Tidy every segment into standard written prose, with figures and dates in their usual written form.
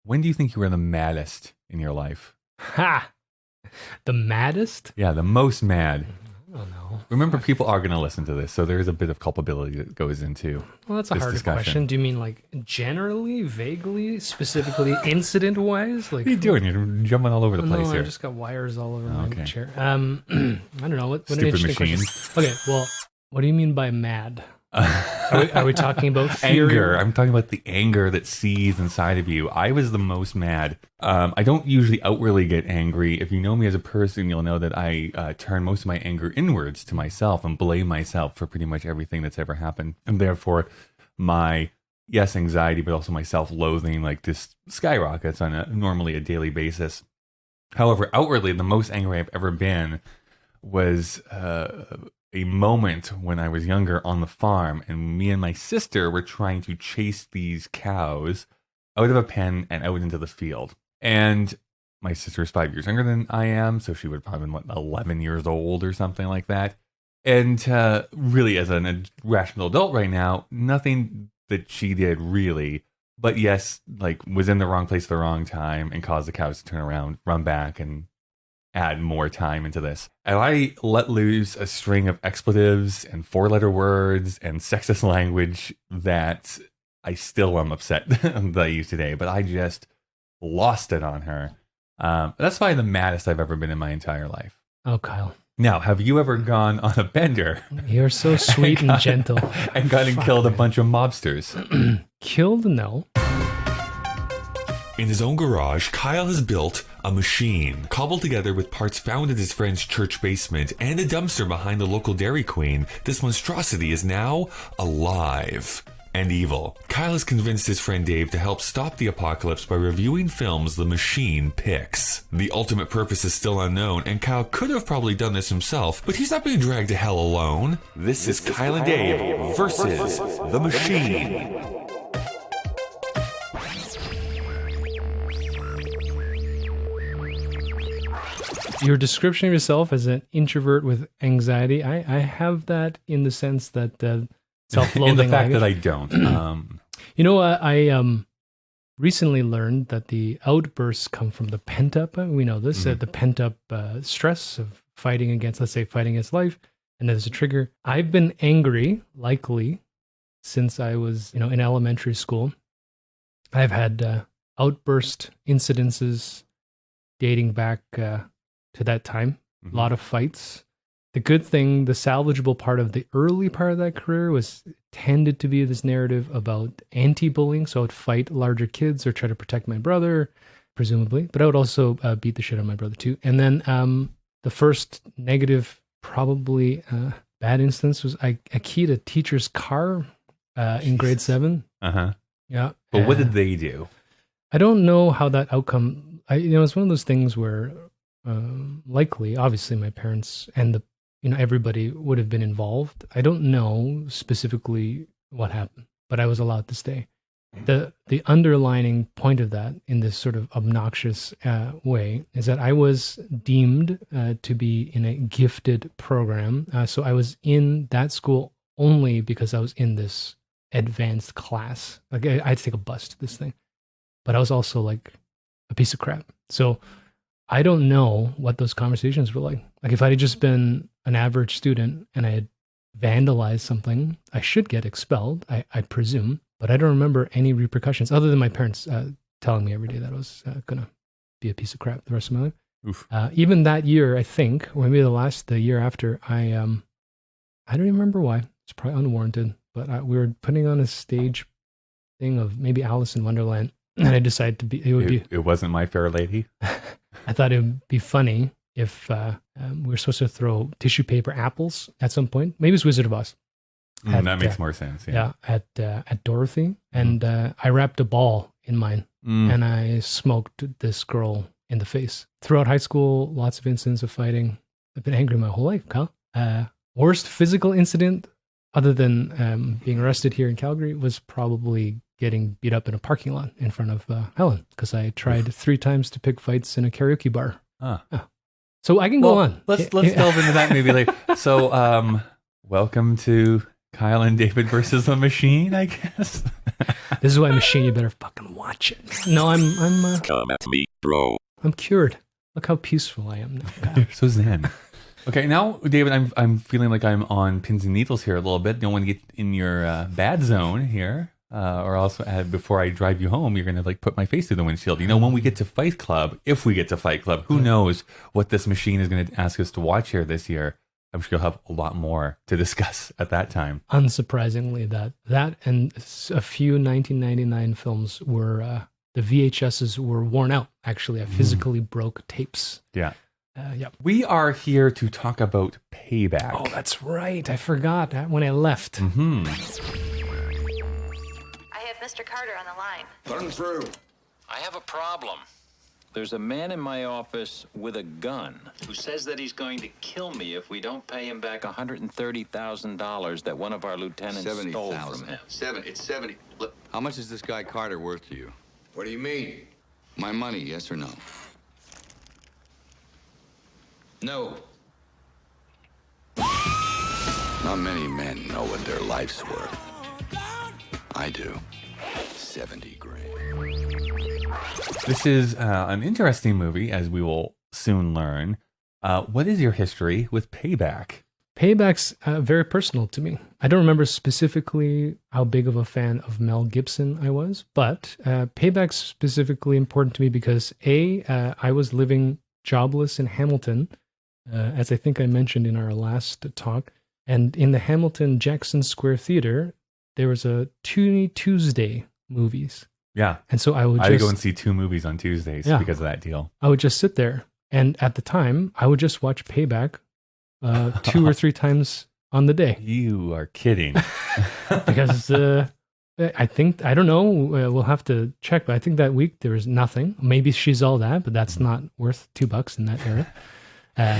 When do you think you were the maddest in your life? Ha! The maddest? Yeah, the most mad. I don't know. Remember, people are going to listen to this, so there is a bit of culpability that goes into Well, that's a this harder discussion. question. Do you mean like generally, vaguely, specifically, incident-wise? Like, What are you doing? You're jumping all over the place no, here. I just got wires all over my Okay. chair. I don't know. What an Stupid interesting machines. question. Okay, well, what do you mean by mad? Are we talking about fury? Anger. I'm talking about the anger that seethes inside of you. I was the most mad. I don't usually outwardly get angry. If you know me as a person, you'll know that I turn most of my anger inwards to myself and blame myself for pretty much everything that's ever happened. And therefore, my, yes, anxiety, but also my self-loathing, like, just skyrockets on normally a daily basis. However, outwardly, the most angry I've ever been was a moment when I was younger on the farm, and me and my sister were trying to chase these cows out of a pen and out into the field. And my sister is 5 years younger than I am, so she would have probably been, 11 years old or something like that. And really, as a rational adult right now, nothing that she did really, but yes, like, was in the wrong place at the wrong time and caused the cows to turn around, run back, and add more time into this. And I let loose a string of expletives and 4-letter words and sexist language that I still am upset that I use today, but I just lost it on her. That's probably the maddest I've ever been in my entire life. Oh, Kyle. Now, have you ever gone on a bender You're so sweet and gentle. and gone and killed a bunch of mobsters? Killed? No. In his own garage, Kyle has built a machine, cobbled together with parts found in his friend's church basement and a dumpster behind the local Dairy Queen. This monstrosity is now alive and evil. Kyle has convinced his friend Dave to help stop the apocalypse by reviewing films the machine picks. The ultimate purpose is still unknown, and Kyle could have probably done this himself, but he's not being dragged to hell alone. This is Kyle and Dave versus the machine. Your description of yourself as an introvert with anxiety, I have that in the sense that self-loathing. In the fact that I don't. I recently learned that the outbursts come from the pent-up, we know this, the pent-up stress of fighting against life, and there's a trigger. I've been angry, likely, since I was, in elementary school. I've had outburst incidences dating back to that time. A lot of fights. The good thing, the salvageable part of the early part of that career was tended to be this narrative about anti-bullying. So I would fight larger kids or try to protect my brother, presumably. But I would also beat the shit out of my brother too. And then the first negative, probably bad instance was I keyed a teacher's car in grade 7. Uh-huh. Yeah. But what did they do? I don't know how that outcome. It's one of those things where likely, obviously, my parents and everybody would have been involved. I don't know specifically what happened, but I was allowed to stay. The underlining point of that, in this sort of obnoxious way, is that I was deemed to be in a gifted program. So I was in that school only because I was in this advanced class. Like I had to take a bus to this thing, but I was also like a piece of crap. So I don't know what those conversations were like. Like if I had just been an average student and I had vandalized something, I should get expelled, I presume. But I don't remember any repercussions other than my parents telling me every day that I was going to be a piece of crap the rest of my life. Oof. Even that year, I think, or maybe the year after, I don't even remember why. It's probably unwarranted. But we were putting on a stage thing of maybe Alice in Wonderland. And I decided to be, It wasn't My Fair Lady? I thought it would be funny if we were supposed to throw tissue paper apples at some point. Maybe it's Wizard of Oz. That makes more sense. Yeah. At Dorothy. And I wrapped a ball in mine and I smoked this girl in the face. Throughout high school, lots of incidents of fighting. I've been angry my whole life, Kyle. Worst physical incident, other than being arrested here in Calgary, was probably getting beat up in a parking lot in front of Helen, because I tried 3 times to pick fights in a karaoke bar. So I can go on. Let's delve into that maybe later. So, welcome to Kyle and David versus the machine, I guess. This is why Machine, you better fucking watch it. No, Come at me, bro. I'm cured. Look how peaceful I am now. You're so zen. Okay, now, David, I'm feeling like I'm on pins and needles here a little bit. Don't want to get in your bad zone here, or else before I drive you home, you're gonna like put my face through the windshield. You know, when we get to Fight Club, if we get to Fight Club, who knows what this machine is going to ask us to watch here this year? I'm sure you'll have a lot more to discuss at that time. Unsurprisingly, that and a few 1999 films were the VHSs were worn out. Actually, I physically broke tapes. Yeah. Yep. We are here to talk about Payback. Oh, that's right. I forgot when I left. Mm-hmm. I have Mr. Carter on the line. Put him through. I have a problem. There's a man in my office with a gun who says that he's going to kill me if we don't pay him back $130,000 that one of our lieutenants stole from him. It's 70. Look, How much is this guy Carter worth to you? what do you mean? My money, yes or no? No. Not many men know what their life's worth. I do. 70 grand. This is an interesting movie, as we will soon learn. What is your history with Payback? Payback's very personal to me. I don't remember specifically how big of a fan of Mel Gibson I was, but Payback's specifically important to me because I was living jobless in Hamilton, as I think I mentioned in our last talk, and in the Hamilton Jackson Square Theater, there was a Tuesday movies. Yeah. And so I would go and see 2 movies on Tuesdays because of that deal. I would just sit there. And at the time, I would just watch Payback 2 or 3 times on the day. You are kidding. Because I think, I don't know, we'll have to check, but I think that week there was nothing. Maybe She's All That, but that's not worth $2 in that era.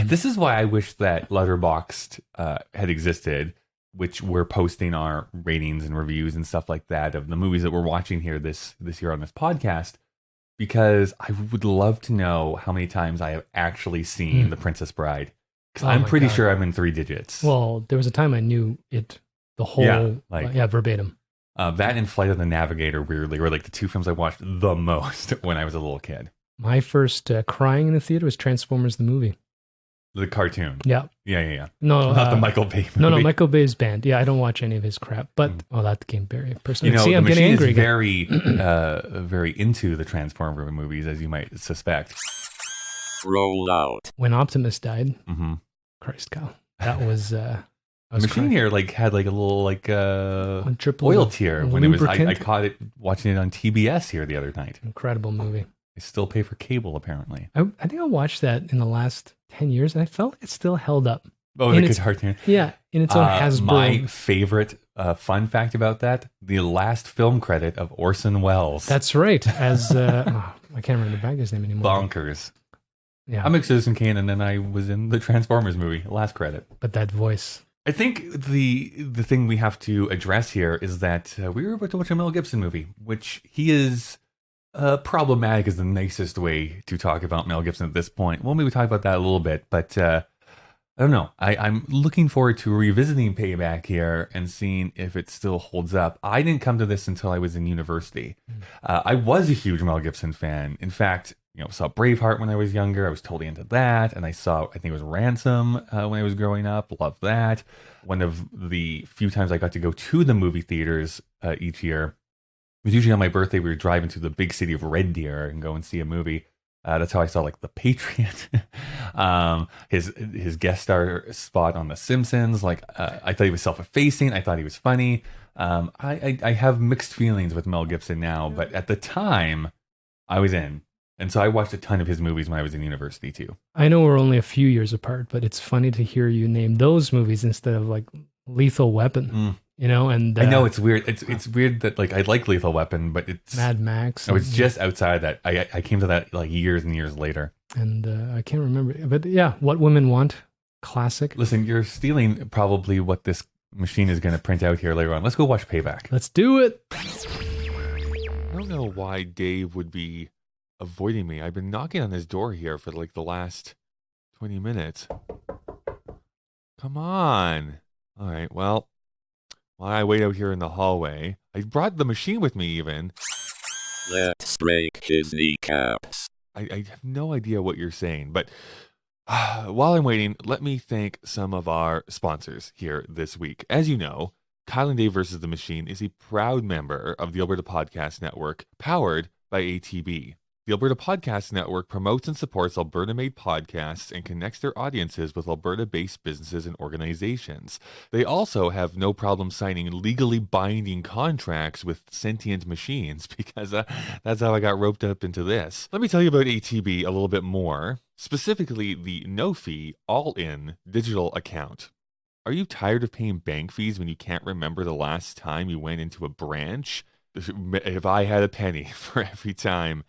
This is why I wish that Letterboxd had existed, which we're posting our ratings and reviews and stuff like that of the movies that we're watching here this year on this podcast, because I would love to know how many times I have actually seen The Princess Bride. Because I'm pretty sure I'm in 3 digits. Well, there was a time I knew it, the whole, verbatim. That and Flight of the Navigator, weirdly, were like the 2 films I watched the most when I was a little kid. My first crying in the theater was Transformers the movie. The cartoon. Yeah. Yeah. No, not the Michael Bay movie. No, Michael Bay's band. Yeah, I don't watch any of his crap. But that became very personal. You know, See, I'm the getting machine angry is again. very into the Transformer movies, as you might suspect. Roll out. When Optimus died, Mm-hmm. Christ, Kyle, that was. I The was machine crying. here had like a little On triple oil tear when it was. I lubricant. caught it watching it on TBS here the other night. Incredible movie. I still pay for cable apparently. I think I watched that in the last 10 years, and I felt like it still held up. Oh, In the its- cartoon. Yeah, in its own Hasbro. My favorite fun fact about that: the last film credit of Orson Welles. That's right. As I can't remember the bad guy's name anymore. bonkers. Yeah, I'm a Citizen Kane, and then I was in the Transformers movie. Last credit. but that voice. I think the thing we have to address here is that we were about to watch a Mel Gibson movie, which he is problematic is the nicest way to talk about Mel Gibson at this point. We'll maybe talk about that a little bit, but I don't know. I'm looking forward to revisiting Payback here and seeing if it still holds up. I didn't come to this until I was in university. I was a huge Mel Gibson fan. In fact, saw Braveheart when I was younger. I was totally into that. And I think it was Ransom when I was growing up. Loved that. One of the few times I got to go to the movie theaters each year. It was usually on my birthday. We were driving to the big city of Red Deer and go and see a movie. That's how I saw like The Patriot, his guest star spot on The Simpsons. Like I thought he was self-effacing. I thought he was funny. I have mixed feelings with Mel Gibson now, but at the time I was in. And so I watched a ton of his movies when I was in university too. I know we're only a few years apart, but it's funny to hear you name those movies instead of like Lethal Weapon. And I know it's weird. It's weird that like I like Lethal Weapon, but it's Mad Max. I was just outside that. I came to that like years and years later. And I can't remember, but yeah, What Women Want, classic. Listen, you're stealing probably what this machine is going to print out here later on. Let's go watch Payback. Let's do it. I don't know why Dave would be avoiding me. I've been knocking on his door here for like the last 20 minutes. Come on. All right, well, while I wait out here in the hallway. I brought the machine with me even. Let's break his kneecaps. I have no idea what you're saying, but while I'm waiting, let me thank some of our sponsors here this week. As you know, Kyle and Dave versus the Machine is a proud member of the Alberta Podcast Network, powered by ATB. The Alberta Podcast Network promotes and supports Alberta-made podcasts and connects their audiences with Alberta-based businesses and organizations. They also have no problem signing legally binding contracts with sentient machines because that's how I got roped up into this. Let me tell you about ATB a little bit more, specifically the no-fee, all-in digital account. Are you tired of paying bank fees when you can't remember the last time you went into a branch? If I had a penny for every time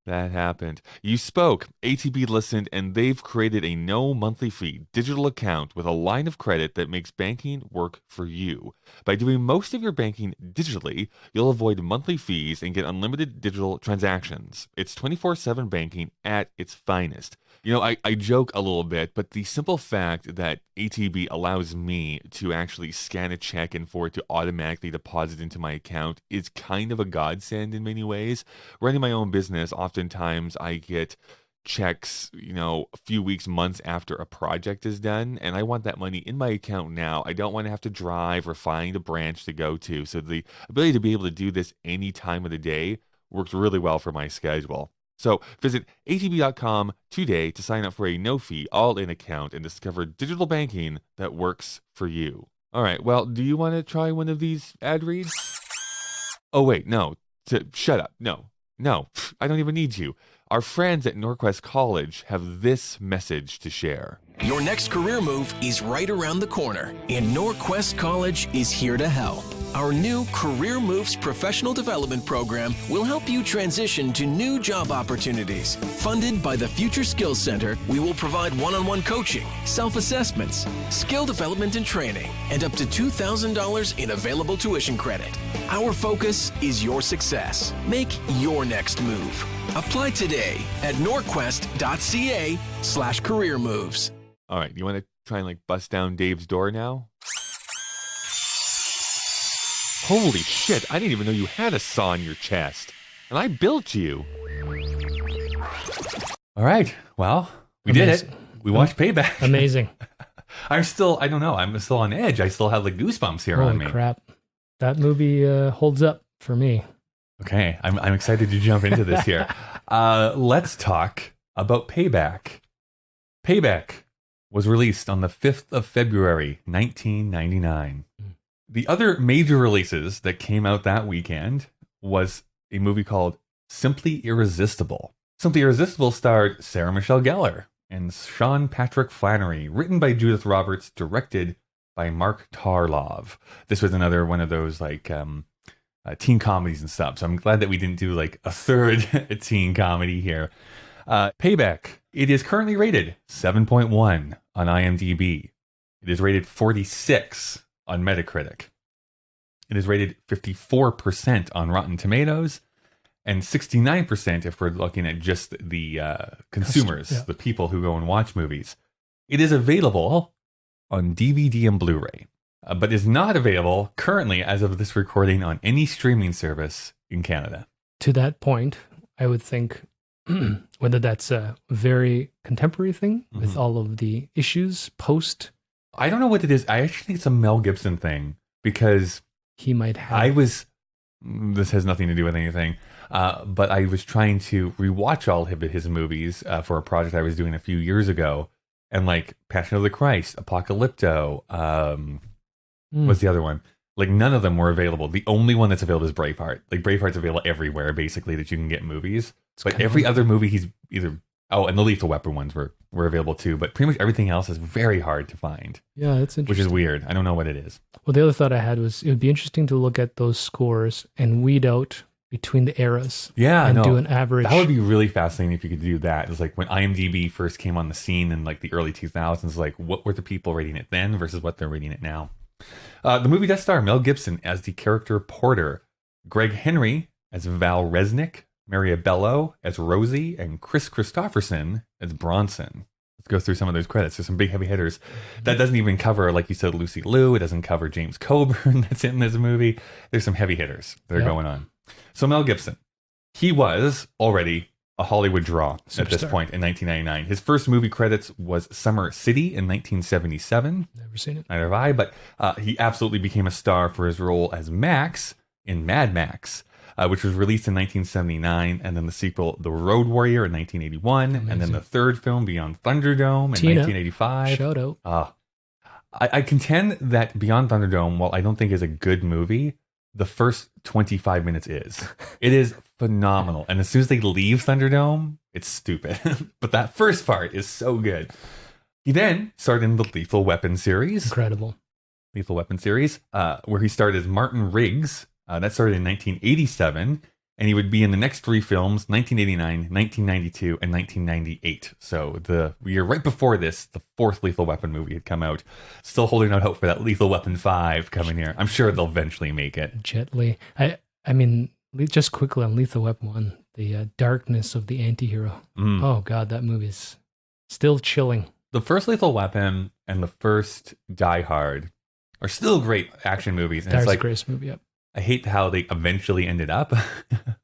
that happened. You spoke, ATB listened, and they've created a no monthly fee digital account with a line of credit that makes banking work for you. By doing most of your banking digitally, you'll avoid monthly fees and get unlimited digital transactions. It's 24/7 banking at its finest. You know, I joke a little bit, but the simple fact that ATB allows me to actually scan a check and for it to automatically deposit into my account is kind of a godsend in many ways. Running my own business, oftentimes I get checks, a few weeks, months after a project is done, and I want that money in my account now. I don't want to have to drive or find a branch to go to. So the ability to be able to do this any time of the day works really well for my schedule. So visit atb.com today to sign up for a no-fee, all-in account and discover digital banking that works for you. All right, well, do you want to try one of these ad reads? Oh, wait, no. Shut up. No, I don't even need you. Our friends at NorQuest College have this message to share. Your next career move is right around the corner, and NorQuest College is here to help. Our new Career Moves professional development program will help you transition to new job opportunities. Funded by the Future Skills Center, we will provide one-on-one coaching, self-assessments, skill development and training, and up to $2,000 in available tuition credit. Our focus is your success. Make your next move. Apply today at norquest.ca/career moves. All right, you want to try and bust down Dave's door now? Holy shit, I didn't even know you had a saw in your chest. And I built you. All right. Well, we did it. We watched Payback. Amazing. I don't know. I'm still on edge. I still have goosebumps here on me. Holy crap. That movie holds up for me. Okay. I'm excited to jump into this here. Let's talk about Payback. Payback was released on the 5th of February, 1999. The other major releases that came out that weekend was a movie called Simply Irresistible. Simply Irresistible starred Sarah Michelle Gellar and Sean Patrick Flannery, written by Judith Roberts, directed by Mark Tarlov. This was another one of those teen comedies and stuff. So I'm glad that we didn't do a third teen comedy here. Payback. It is currently rated 7.1 on IMDb. It is rated 46 on Metacritic. It is rated 54% on Rotten Tomatoes and 69% if we're looking at just the consumers, the people who go and watch movies. It is available on DVD and Blu-ray, but is not available currently as of this recording on any streaming service in Canada. To that point, I would think whether that's a very contemporary thing with all of the issues post. I don't know what it is. I actually think it's a Mel Gibson thing because he might have. This has nothing to do with anything, but I was trying to rewatch all of his movies for a project I was doing a few years ago. And Passion of the Christ, Apocalypto, what's the other one? None of them were available. The only one that's available is Braveheart. Braveheart's available everywhere, basically, that you can get movies. But every other movie he's either... Oh, and the Lethal Weapon ones were available too. But pretty much everything else is very hard to find. Yeah, that's interesting. Which is weird. I don't know what it is. Well, the other thought I had was it would be interesting to look at those scores and weed out between the eras. Yeah, and do an average. That would be really fascinating if you could do that. It's when IMDb first came on the scene in the early 2000s, what were the people rating it then versus what they're rating it now? The movie does star Mel Gibson as the character Porter, Greg Henry as Val Resnick, Maria Bello as Rosie, and Chris Christopherson as Bronson. go through some of those credits. There's some big heavy hitters. That doesn't even cover, like you said, Lucy Liu. It doesn't cover James Coburn that's in this movie. There's some heavy hitters that are going on. So Mel Gibson, he was already a Hollywood draw at this point in 1999. His first movie credits was Summer City in 1977. Never seen it. Neither have I, but he absolutely became a star for his role as Max in Mad Max, which was released in 1979, and then the sequel, The Road Warrior, in 1981, and then the third film, Beyond Thunderdome, in 1985. Shout out. I contend that Beyond Thunderdome, while I don't think is a good movie, the first 25 minutes is. It is phenomenal. And as soon as they leave Thunderdome, it's stupid. But that first part is so good. He then started in the Lethal Weapon series. Incredible. Lethal Weapon series, where he starred as Martin Riggs. That started in 1987. And he would be in the next three films, 1989, 1992, and 1998. So the year right before this, the fourth Lethal Weapon movie had come out. Still holding out hope for that Lethal Weapon 5 coming here. I'm sure they'll eventually make it. Jet Li. I mean, just quickly on Lethal Weapon 1, the darkness of the antihero. Oh, God, that movie's still chilling. The first Lethal Weapon and the first Die Hard are still great action movies. And That's it's like, the greatest movie, yep. I hate how they eventually ended up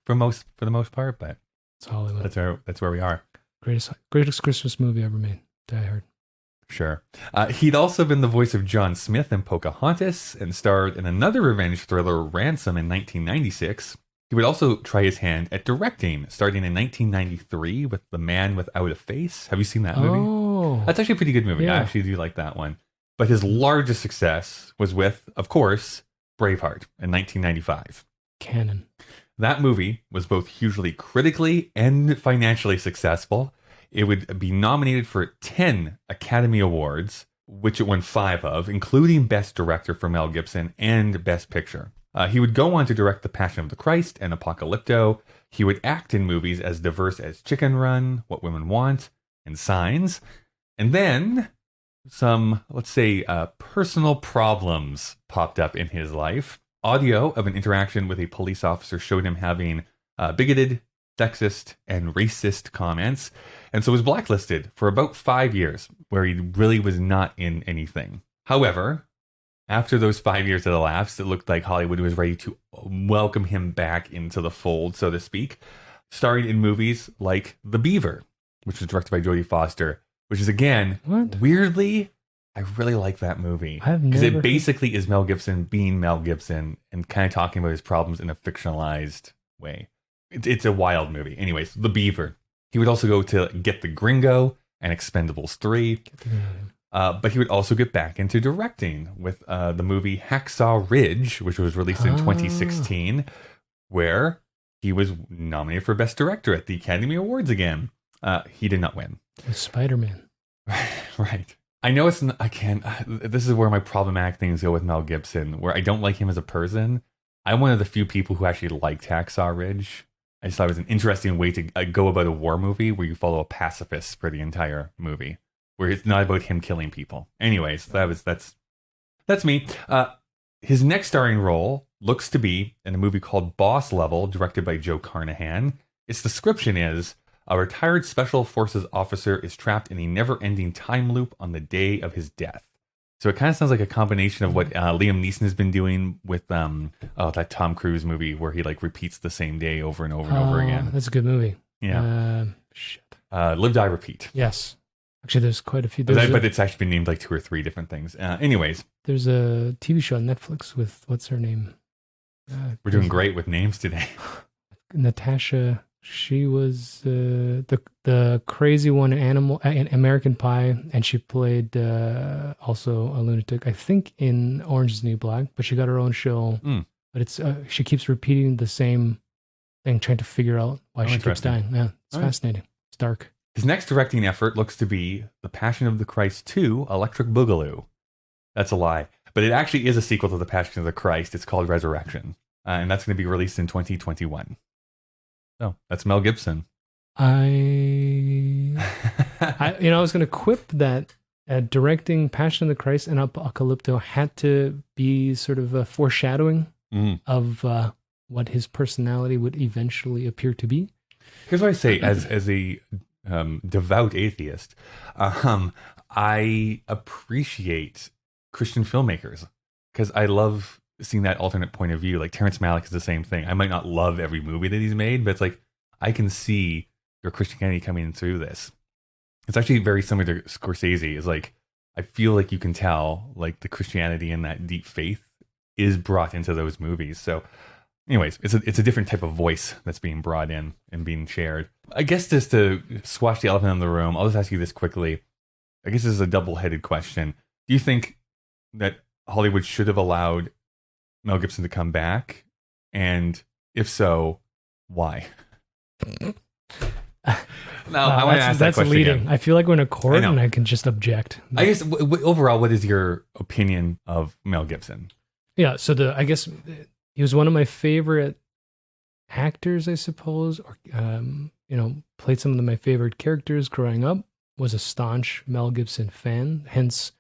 for the most part, but it's Hollywood. That's where we are. Greatest Christmas movie ever made. Die Hard. Sure. He'd also been the voice of John Smith in Pocahontas and starred in another revenge thriller, Ransom, in 1996. He would also try his hand at directing, starting in 1993 with The Man Without a Face. Have you seen that movie? Oh. That's actually a pretty good movie. Yeah. I actually do like that one. But his largest success was with, of course, Braveheart in 1995. Canon. That movie was both hugely critically and financially successful. It would be nominated for 10 Academy Awards, which it won 5 of, including Best Director for Mel Gibson and Best Picture. He would go on to direct The Passion of the Christ and Apocalypto. He would act in movies as diverse as Chicken Run, What Women Want, and Signs. And then some, let's say, personal problems popped up in his life. Audio of an interaction with a police officer showed him having bigoted, sexist, and racist comments, and so was blacklisted for about 5 years, where he really was not in anything. However, after those 5 years had elapsed, it looked like Hollywood was ready to welcome him back into the fold, so to speak, starring in movies like The Beaver, which was directed by Jodie Foster, which is, again, weirdly, I really like that movie. Because it basically is Mel Gibson being Mel Gibson and kind of talking about his problems in a fictionalized way. It's a wild movie. Anyways, The Beaver. He would also go to Get the Gringo and Expendables 3. But he would also get back into directing with the movie Hacksaw Ridge, which was released in 2016, where he was nominated for Best Director at the Academy Awards again. He did not win. Spider-Man. Right. I know it's not, I can't, this is where my problematic things go with Mel Gibson, where I don't like him as a person. I'm one of the few people who actually liked Hacksaw Ridge. I just thought it was an interesting way to go about a war movie where you follow a pacifist for the entire movie, where it's not about him killing people. Anyways, that's me. His next starring role looks to be in a movie called Boss Level, directed by Joe Carnahan. Its description is, a retired special forces officer is trapped in a never-ending time loop on the day of his death. So it kind of sounds like a combination of what Liam Neeson has been doing with that Tom Cruise movie where he like repeats the same day over and over and over again. That's a good movie. Yeah. Live, Die, Repeat. Yes. Actually, there's quite a few. But it's actually been named like 2 or 3 different things. Anyways. There's a TV show on Netflix with, what's her name? We're doing great with names today. Natasha. She was the crazy one in American Pie, and she played also a lunatic, I think, in Orange is the New Black, but she got her own show. But it's she keeps repeating the same thing, trying to figure out why she keeps dying. Yeah, it's fascinating. It's dark. His next directing effort looks to be The Passion of the Christ 2, Electric Boogaloo. That's a lie. But it actually is a sequel to The Passion of the Christ. It's called Resurrection. And that's going to be released in 2021. So that's Mel Gibson. I was going to quip that directing Passion of the Christ and Apocalypto had to be sort of a foreshadowing of what his personality would eventually appear to be. Here's what I say: as a devout atheist, I appreciate Christian filmmakers because I love seeing that alternate point of view. Like Terrence Malick is the same thing. I might not love every movie that he's made, but it's like I can see your Christianity coming through this. It's actually very similar to Scorsese. It's like I feel like you can tell like the Christianity and that deep faith is brought into those movies. So anyways, it's a different type of voice that's being brought in and being shared. I guess just to squash the elephant in the room, I'll just ask you this quickly. I guess this is a double-headed question. Do you think that Hollywood should have allowed Mel Gibson to come back? And if so, why? Now, I want to ask that question leading. again. I feel like we're in a court and I can just object. I guess overall, what is your opinion of Mel Gibson? Yeah, so I guess he was one of my favorite actors, I suppose, or played some of my favorite characters growing up. Was a staunch Mel Gibson fan, hence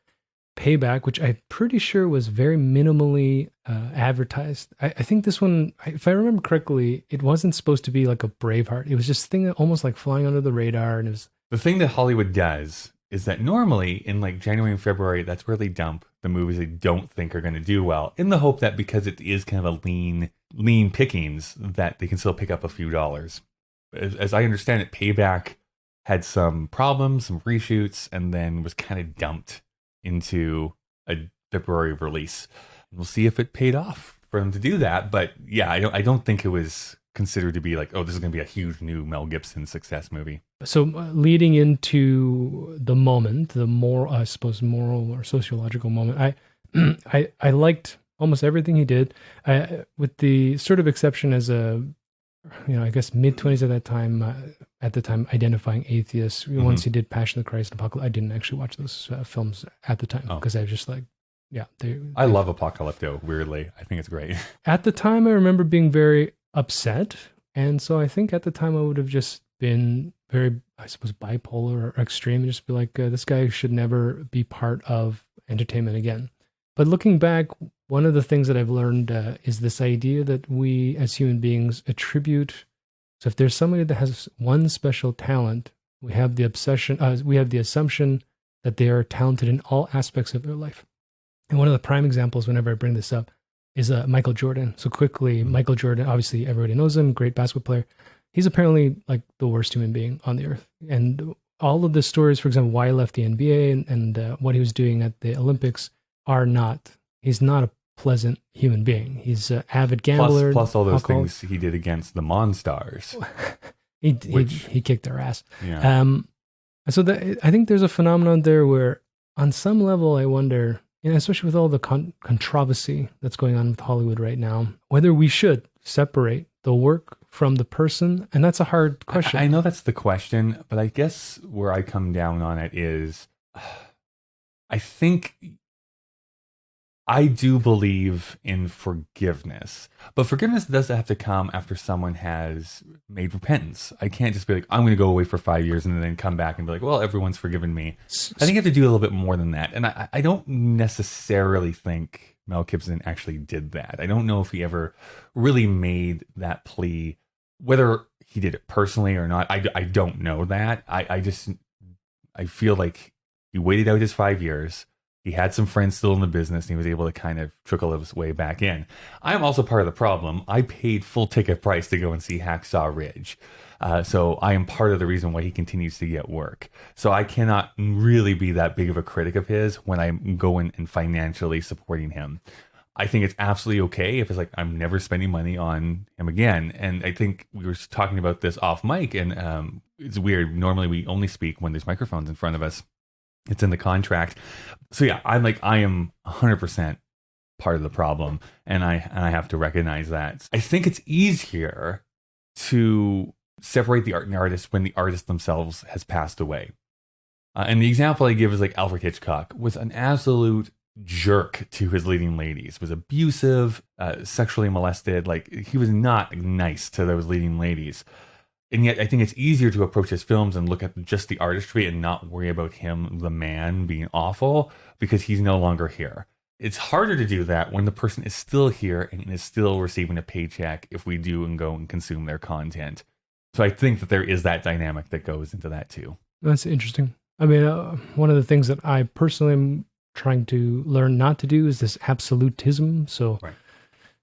Payback, which I'm pretty sure was very minimally advertised. I think this one, if I remember correctly, it wasn't supposed to be like a Braveheart. It was just a thing that almost like flying under the radar. And it was the thing that Hollywood does is that normally in like January and February, that's where they dump the movies they don't think are going to do well, in the hope that because it is kind of a lean pickings, that they can still pick up a few dollars. As I understand it, Payback had some problems, some reshoots, and then was kind of dumped into a February release. And we'll see if it paid off for them to do that. But yeah, I don't think it was considered to be like, oh, this is going to be a huge new Mel Gibson success movie. So leading into the moment, the more, I suppose, moral or sociological moment, I liked almost everything he did, with the sort of exception as a, I guess mid-20s at the time, identifying atheist. Once he did Passion of the Christ and Apocalypse, I didn't actually watch those films at the time because I was just like, yeah. I love Apocalypto, weirdly. I think it's great. At the time, I remember being very upset. And so I think at the time I would have just been very, I suppose, bipolar or extreme and just be like, this guy should never be part of entertainment again. But looking back, one of the things that I've learned is this idea that we as human beings attribute. So if there's somebody that has one special talent, we have the assumption that they are talented in all aspects of their life. And one of the prime examples whenever I bring this up is Michael Jordan. So quickly, Michael Jordan, obviously everybody knows him, great basketball player. He's apparently like the worst human being on the earth. And all of the stories, for example, why he left the NBA and what he was doing at the Olympics he's not a pleasant human being. He's an avid gambler. Plus all those things he did against the Monstars. he kicked their ass. Yeah. So I think there's a phenomenon there where on some level I wonder, especially with all the controversy that's going on with Hollywood right now, whether we should separate the work from the person. And that's a hard question. I know that's the question, but I guess where I come down on it is, I think I do believe in forgiveness, but forgiveness doesn't have to come after someone has made repentance. I can't just be like, I'm going to go away for 5 years and then come back and be like, well, everyone's forgiven me. I think you have to do a little bit more than that. And I don't necessarily think Mel Gibson actually did that. I don't know if he ever really made that plea, whether he did it personally or not. I don't know that. I feel like he waited out his 5 years. He had some friends still in the business, and he was able to kind of trickle his way back in. I'm also part of the problem. I paid full ticket price to go and see Hacksaw Ridge. So I am part of the reason why he continues to get work. So I cannot really be that big of a critic of his when I'm going and financially supporting him. I think it's absolutely okay if it's like, I'm never spending money on him again. And I think we were talking about this off mic, and it's weird. Normally we only speak when there's microphones in front of us. It's in the contract. So yeah, I am 100% part of the problem, and I have to recognize that. I think it's easier to separate the art and the artist when the artist themselves has passed away. And the example I give is like Alfred Hitchcock was an absolute jerk to his leading ladies, was abusive, sexually molested. Like, he was not nice to those leading ladies. And yet I think it's easier to approach his films and look at just the artistry and not worry about him, the man, being awful, because he's no longer here. It's harder to do that when the person is still here and is still receiving a paycheck if we do and go and consume their content. So I think that there is that dynamic that goes into that too. That's interesting. I mean, one of the things that I personally am trying to learn not to do is this absolutism. So, Right.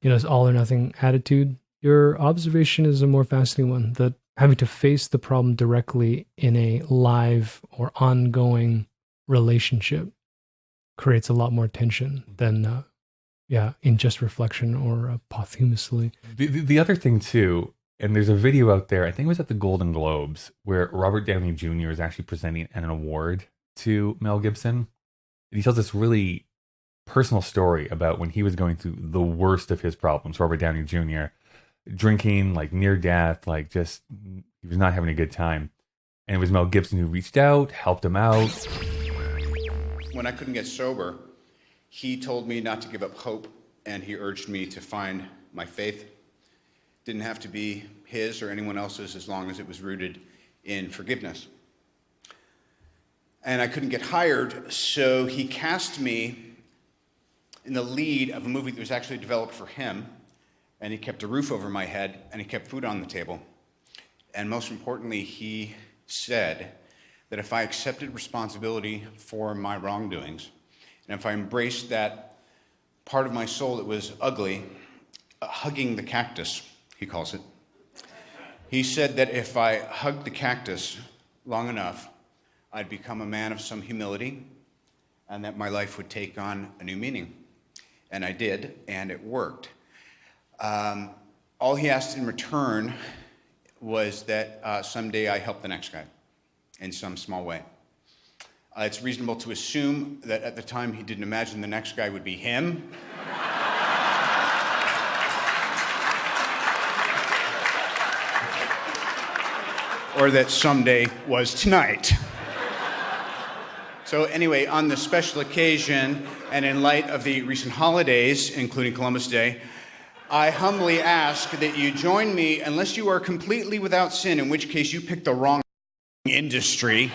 It's all or nothing attitude. Your observation is a more fascinating one, that having to face the problem directly in a live or ongoing relationship creates a lot more tension than, in just reflection or posthumously. The other thing too, and there's a video out there, I think it was at the Golden Globes, where Robert Downey Jr. is actually presenting an award to Mel Gibson. And he tells this really personal story about when he was going through the worst of his problems, Robert Downey Jr., drinking, like near death, like just, he was not having a good time. And it was Mel Gibson who reached out, helped him out. When I couldn't get sober, he told me not to give up hope, and he urged me to find my faith. Didn't have to be his or anyone else's as long as it was rooted in forgiveness. And I couldn't get hired, so he cast me in the lead of a movie that was actually developed for him, and he kept a roof over my head, and he kept food on the table. And most importantly, he said that if I accepted responsibility for my wrongdoings, and if I embraced that part of my soul that was ugly, hugging the cactus, he calls it, he said that if I hugged the cactus long enough, I'd become a man of some humility, and that my life would take on a new meaning. And I did, and it worked. All he asked in return was that someday I help the next guy in some small way. It's reasonable to assume that at the time he didn't imagine the next guy would be him. Or that someday was tonight. So anyway, on this special occasion, and in light of the recent holidays, including Columbus Day, I humbly ask that you join me, unless you are completely without sin, in which case you picked the wrong industry,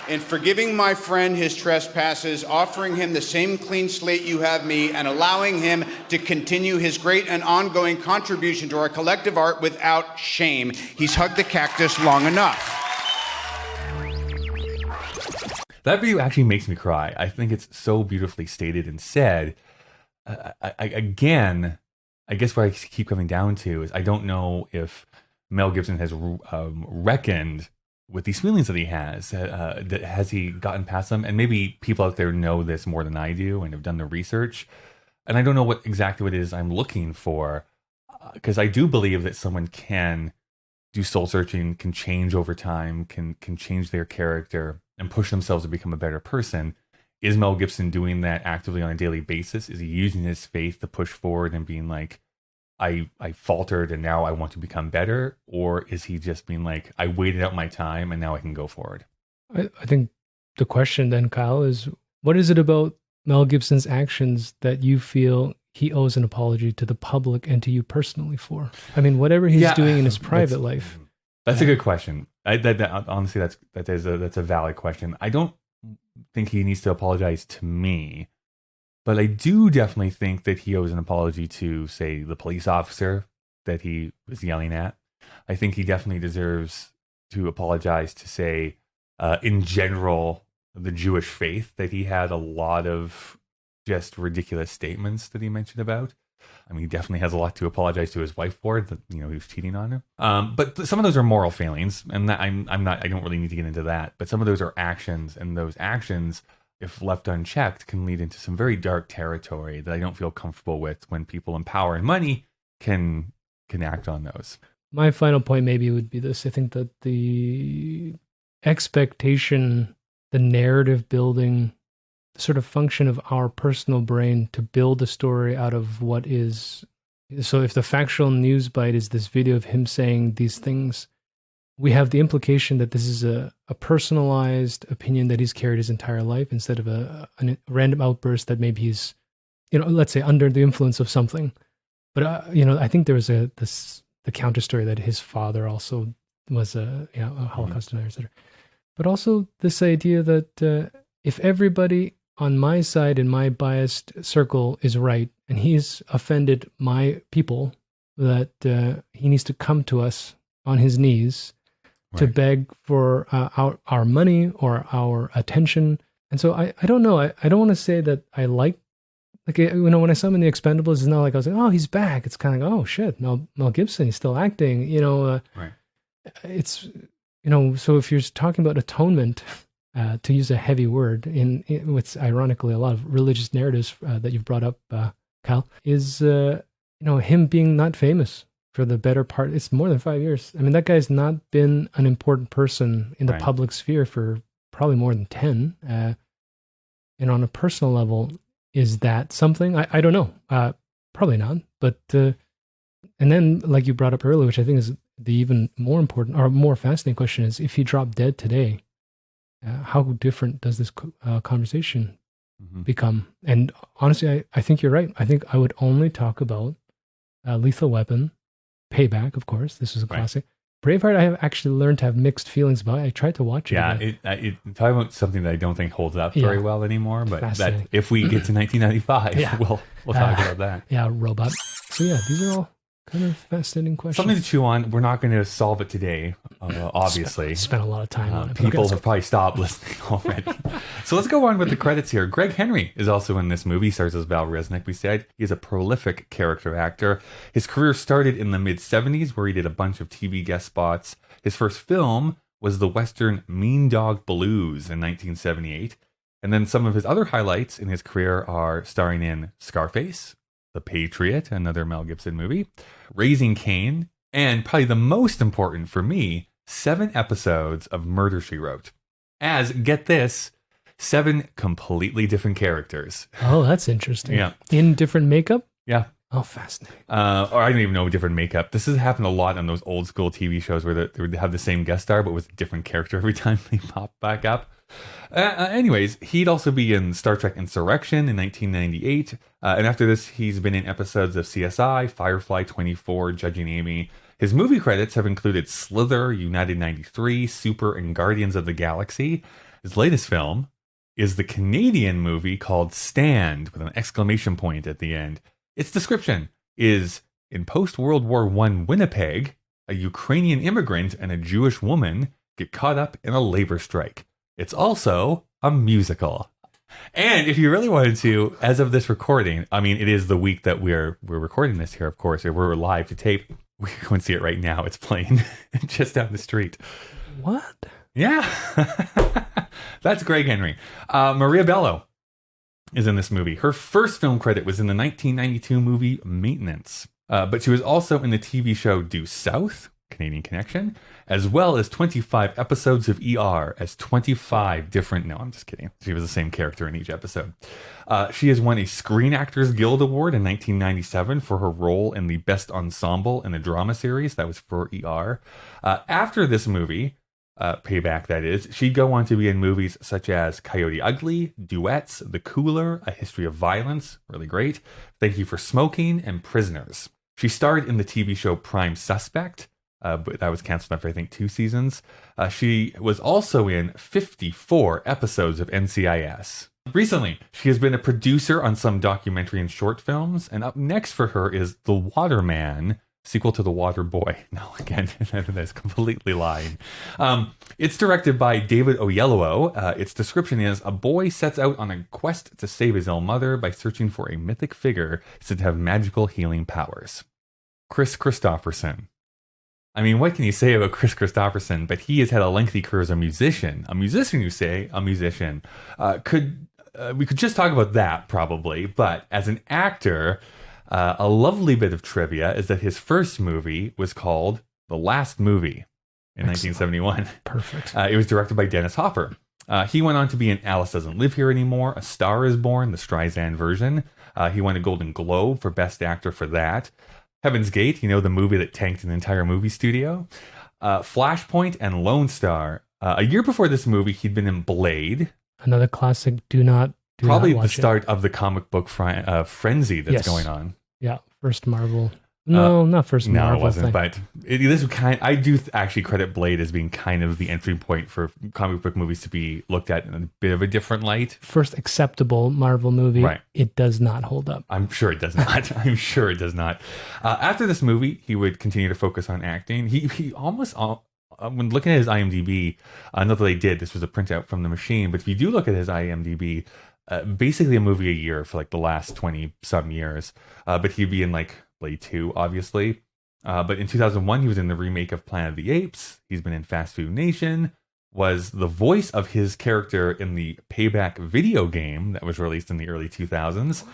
in forgiving my friend his trespasses, offering him the same clean slate you have me, and allowing him to continue his great and ongoing contribution to our collective art without shame. He's hugged the cactus long enough. That video actually makes me cry. I think it's so beautifully stated and said. Again, I guess what I keep coming down to is I don't know if Mel Gibson has reckoned with these feelings that he has. Has he gotten past them? And maybe people out there know this more than I do and have done the research. And I don't know what exactly it is I'm looking for, because I do believe that someone can do soul searching, can change over time, can change their character and push themselves to become a better person. Is Mel Gibson doing that actively on a daily basis? Is he using his faith to push forward and being like, I faltered and now I want to become better? Or is he just being like, I waited out my time and now I can go forward? I think the question then, Kyle, is what is it about Mel Gibson's actions that you feel he owes an apology to the public and to you personally for? I mean, whatever he's doing in his private life. That's a good question. Honestly, that's a valid question. I don't think he needs to apologize to me, but I do definitely think that he owes an apology to, say, the police officer that he was yelling at. I think he definitely deserves to apologize to, say, in general, the Jewish faith, that he had a lot of just ridiculous statements that he mentioned about. I mean, he definitely has a lot to apologize to his wife for, that, he was cheating on her. But some of those are moral failings, and that I don't really need to get into that. But some of those are actions, and those actions, if left unchecked, can lead into some very dark territory that I don't feel comfortable with when people in power and money can act on those. My final point maybe would be this. I think that the expectation, the narrative building, sort of function of our personal brain to build a story out of what is. So if the factual news bite is this video of him saying these things, we have the implication that this is a personalized opinion that he's carried his entire life, instead of a random outburst that maybe he's, let's say under the influence of something. But, I think there was the counter story that his father also was a Holocaust denier, etc. But also this idea that if everybody on my side in my biased circle is right, and he's offended my people, that he needs to come to us on his knees to Right. beg for our money or our attention. And so I don't know. I don't want to say that I like, when I saw him in The Expendables, it's not like I was like, oh, he's back. It's kind of like, oh, shit, Mel Gibson, he's still acting. Right. It's, so if you're talking about atonement, to use a heavy word in what's ironically a lot of religious narratives that you've brought up, Kyle, is, him being not famous for the better part. It's more than 5 years. I mean, that guy's not been an important person in the Right. public sphere for probably more than 10. And on a personal level, is that something? I don't know. Probably not. But, and then like you brought up earlier, which I think is the even more important or more fascinating question is, if he dropped dead today, how different does this conversation become? And honestly, I think you're right. I think I would only talk about Lethal Weapon, Payback, of course. This was a Right. classic. Braveheart, I have actually learned to have mixed feelings about. I tried to watch it. Yeah, again. it's talking about something that I don't think holds up very Yeah. well anymore. But that Fascinating. if we get to 1995, Yeah. we'll talk about that. Yeah, robot. So yeah, these are all kind of fascinating questions. Something to chew on. We're not going to solve it today, obviously. Spent a lot of time on it. People Okay, have probably stopped listening already. So let's go on with the credits here. Greg Henry is also in this movie. He stars as Val Resnick, we said. He is a prolific character actor. His career started in the mid-70s, where he did a bunch of TV guest spots. His first film was the Western Mean Dog Blues in 1978. And then some of his other highlights in his career are starring in Scarface, The Patriot, another Mel Gibson movie, Raising Cain, and probably the most important for me, 7 episodes of Murder, She Wrote. As, get this, 7 completely different characters. Oh, that's interesting. Yeah. In different makeup? Yeah. Oh, fascinating. Or I don't even know different makeup. This has happened a lot on those old school TV shows where they would have the same guest star, but with a different character every time they pop back up. Anyways, he'd also be in Star Trek Insurrection in 1998. And after this, he's been in episodes of CSI, Firefly 24, Judging Amy. His movie credits have included Slither, United 93, Super, and Guardians of the Galaxy. His latest film is the Canadian movie called Stand, with an exclamation point at the end. Its description is, in post-World War I Winnipeg, a Ukrainian immigrant and a Jewish woman get caught up in a labor strike. It's also a musical. And if you really wanted to, as of this recording, I mean, it is the week that we're recording this here, of course. We're live to tape. We can go and see it right now. It's playing just down the street. What? Yeah. That's Greg Henry. Maria Bello is in this movie. Her first film credit was in the 1992 movie Maintenance. But she was also in the TV show Due South, Canadian Connection, as well as 25 episodes of ER as 25 different... No, I'm just kidding. She was the same character in each episode. She has won a Screen Actors Guild Award in 1997 for her role in the Best Ensemble in a Drama Series. That was for ER. After this movie, Payback that is, she'd go on to be in movies such as Coyote Ugly, Duets, The Cooler, A History of Violence, really great, Thank You for Smoking, and Prisoners. She starred in the TV show Prime Suspect, but that was canceled after, I think, 2 seasons. She was also in 54 episodes of NCIS. Recently, she has been a producer on some documentary and short films, and up next for her is The Waterman, sequel to The Water Boy. No, again, that's completely lying. It's directed by David Oyelowo. Its description is, a boy sets out on a quest to save his ill mother by searching for a mythic figure said to have magical healing powers. Chris Christopherson. I mean, what can you say about Chris Christopherson? But he has had a lengthy career as a musician. A musician, you say? A musician. We could just talk about that, probably. But as an actor... a lovely bit of trivia is that his first movie was called The Last Movie in 1971. Perfect. It was directed by Dennis Hopper. He went on to be in Alice Doesn't Live Here Anymore, A Star Is Born, the Streisand version. He won a Golden Globe for Best Actor for that. Heaven's Gate, you know, the movie that tanked an entire movie studio. Flashpoint and Lone Star. A year before this movie, he'd been in Blade. Another classic. Probably the start of the comic book frenzy that's going on. Yeah, first Marvel. No, not first No, Marvel it wasn't. thing. But this was I do actually credit Blade as being kind of the entry point for comic book movies to be looked at in a bit of a different light. First acceptable Marvel movie. Right. It does not hold up. I'm sure it does not. I'm sure it does not. After this movie, he would continue to focus on acting. He almost, when looking at his IMDb, not that they did, this was a printout from the machine, but if you do look at his IMDb, basically a movie a year for like the last 20 some years. But he'd be in like Blade 2, obviously. But in 2001, he was in the remake of Planet of the Apes. He's been in Fast Food Nation, was the voice of his character in the Payback video game that was released in the early 2000s.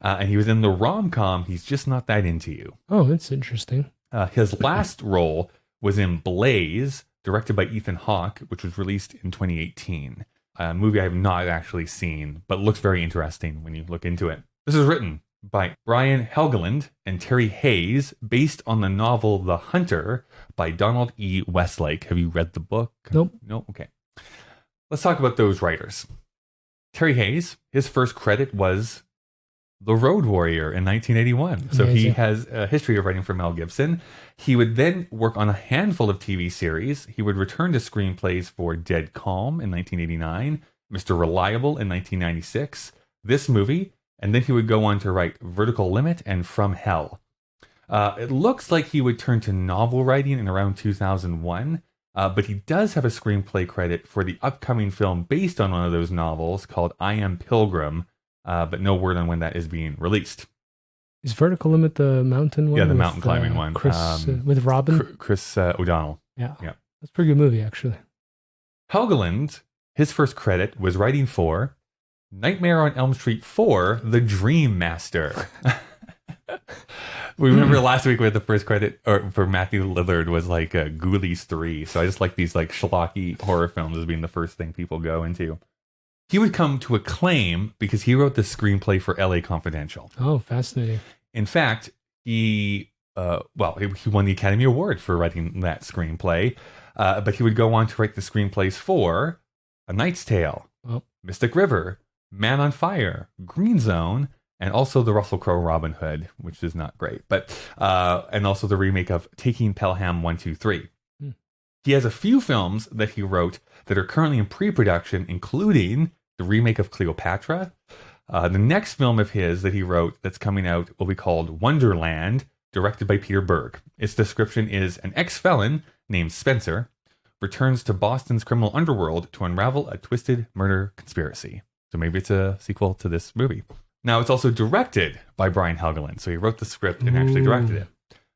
And he was in the rom-com He's Just Not That Into You. Oh, that's interesting. His last role was in Blaze, directed by Ethan Hawke, which was released in 2018. A movie I have not actually seen, but looks very interesting when you look into it. This is written by Brian Helgeland and Terry Hayes, based on the novel The Hunter by Donald E. Westlake. Have you read the book? Nope. No? Okay. Let's talk about those writers. Terry Hayes, his first credit was The Road Warrior in 1981. So he has a history of writing for Mel Gibson. He would then work on a handful of TV series. He would return to screenplays for Dead Calm in 1989, Mr. Reliable in 1996, this movie, and then he would go on to write Vertical Limit and From Hell. It looks like he would turn to novel writing in around 2001, but he does have a screenplay credit for the upcoming film based on one of those novels called I Am Pilgrim, but no word on when that is being released. Is Vertical Limit the mountain one? Yeah, the mountain climbing one. Chris, with Robin? Chris O'Donnell. Yeah. Yeah. That's a pretty good movie, actually. Helgeland, his first credit was writing for Nightmare on Elm Street 4, The Dream Master. We remember last week we had the first credit for Matthew Lillard was like Ghoulies 3. So I just like these like schlocky horror films as being the first thing people go into. He would come to acclaim because he wrote the screenplay for LA Confidential. Oh, fascinating. In fact, he won the Academy Award for writing that screenplay. But he would go on to write the screenplays for A Knight's Tale, Mystic River, Man on Fire, Green Zone, and also the Russell Crowe Robin Hood, which is not great, but and also the remake of Taking Pelham 1, 2, 3. He has a few films that he wrote that are currently in pre-production, including the remake of Cleopatra. The next film of his that he wrote that's coming out will be called Wonderland, directed by Peter Berg. Its description is an ex-felon named Spencer returns to Boston's criminal underworld to unravel a twisted murder conspiracy. So maybe it's a sequel to this movie. Now, it's also directed by Brian Helgeland. So he wrote the script and actually directed it.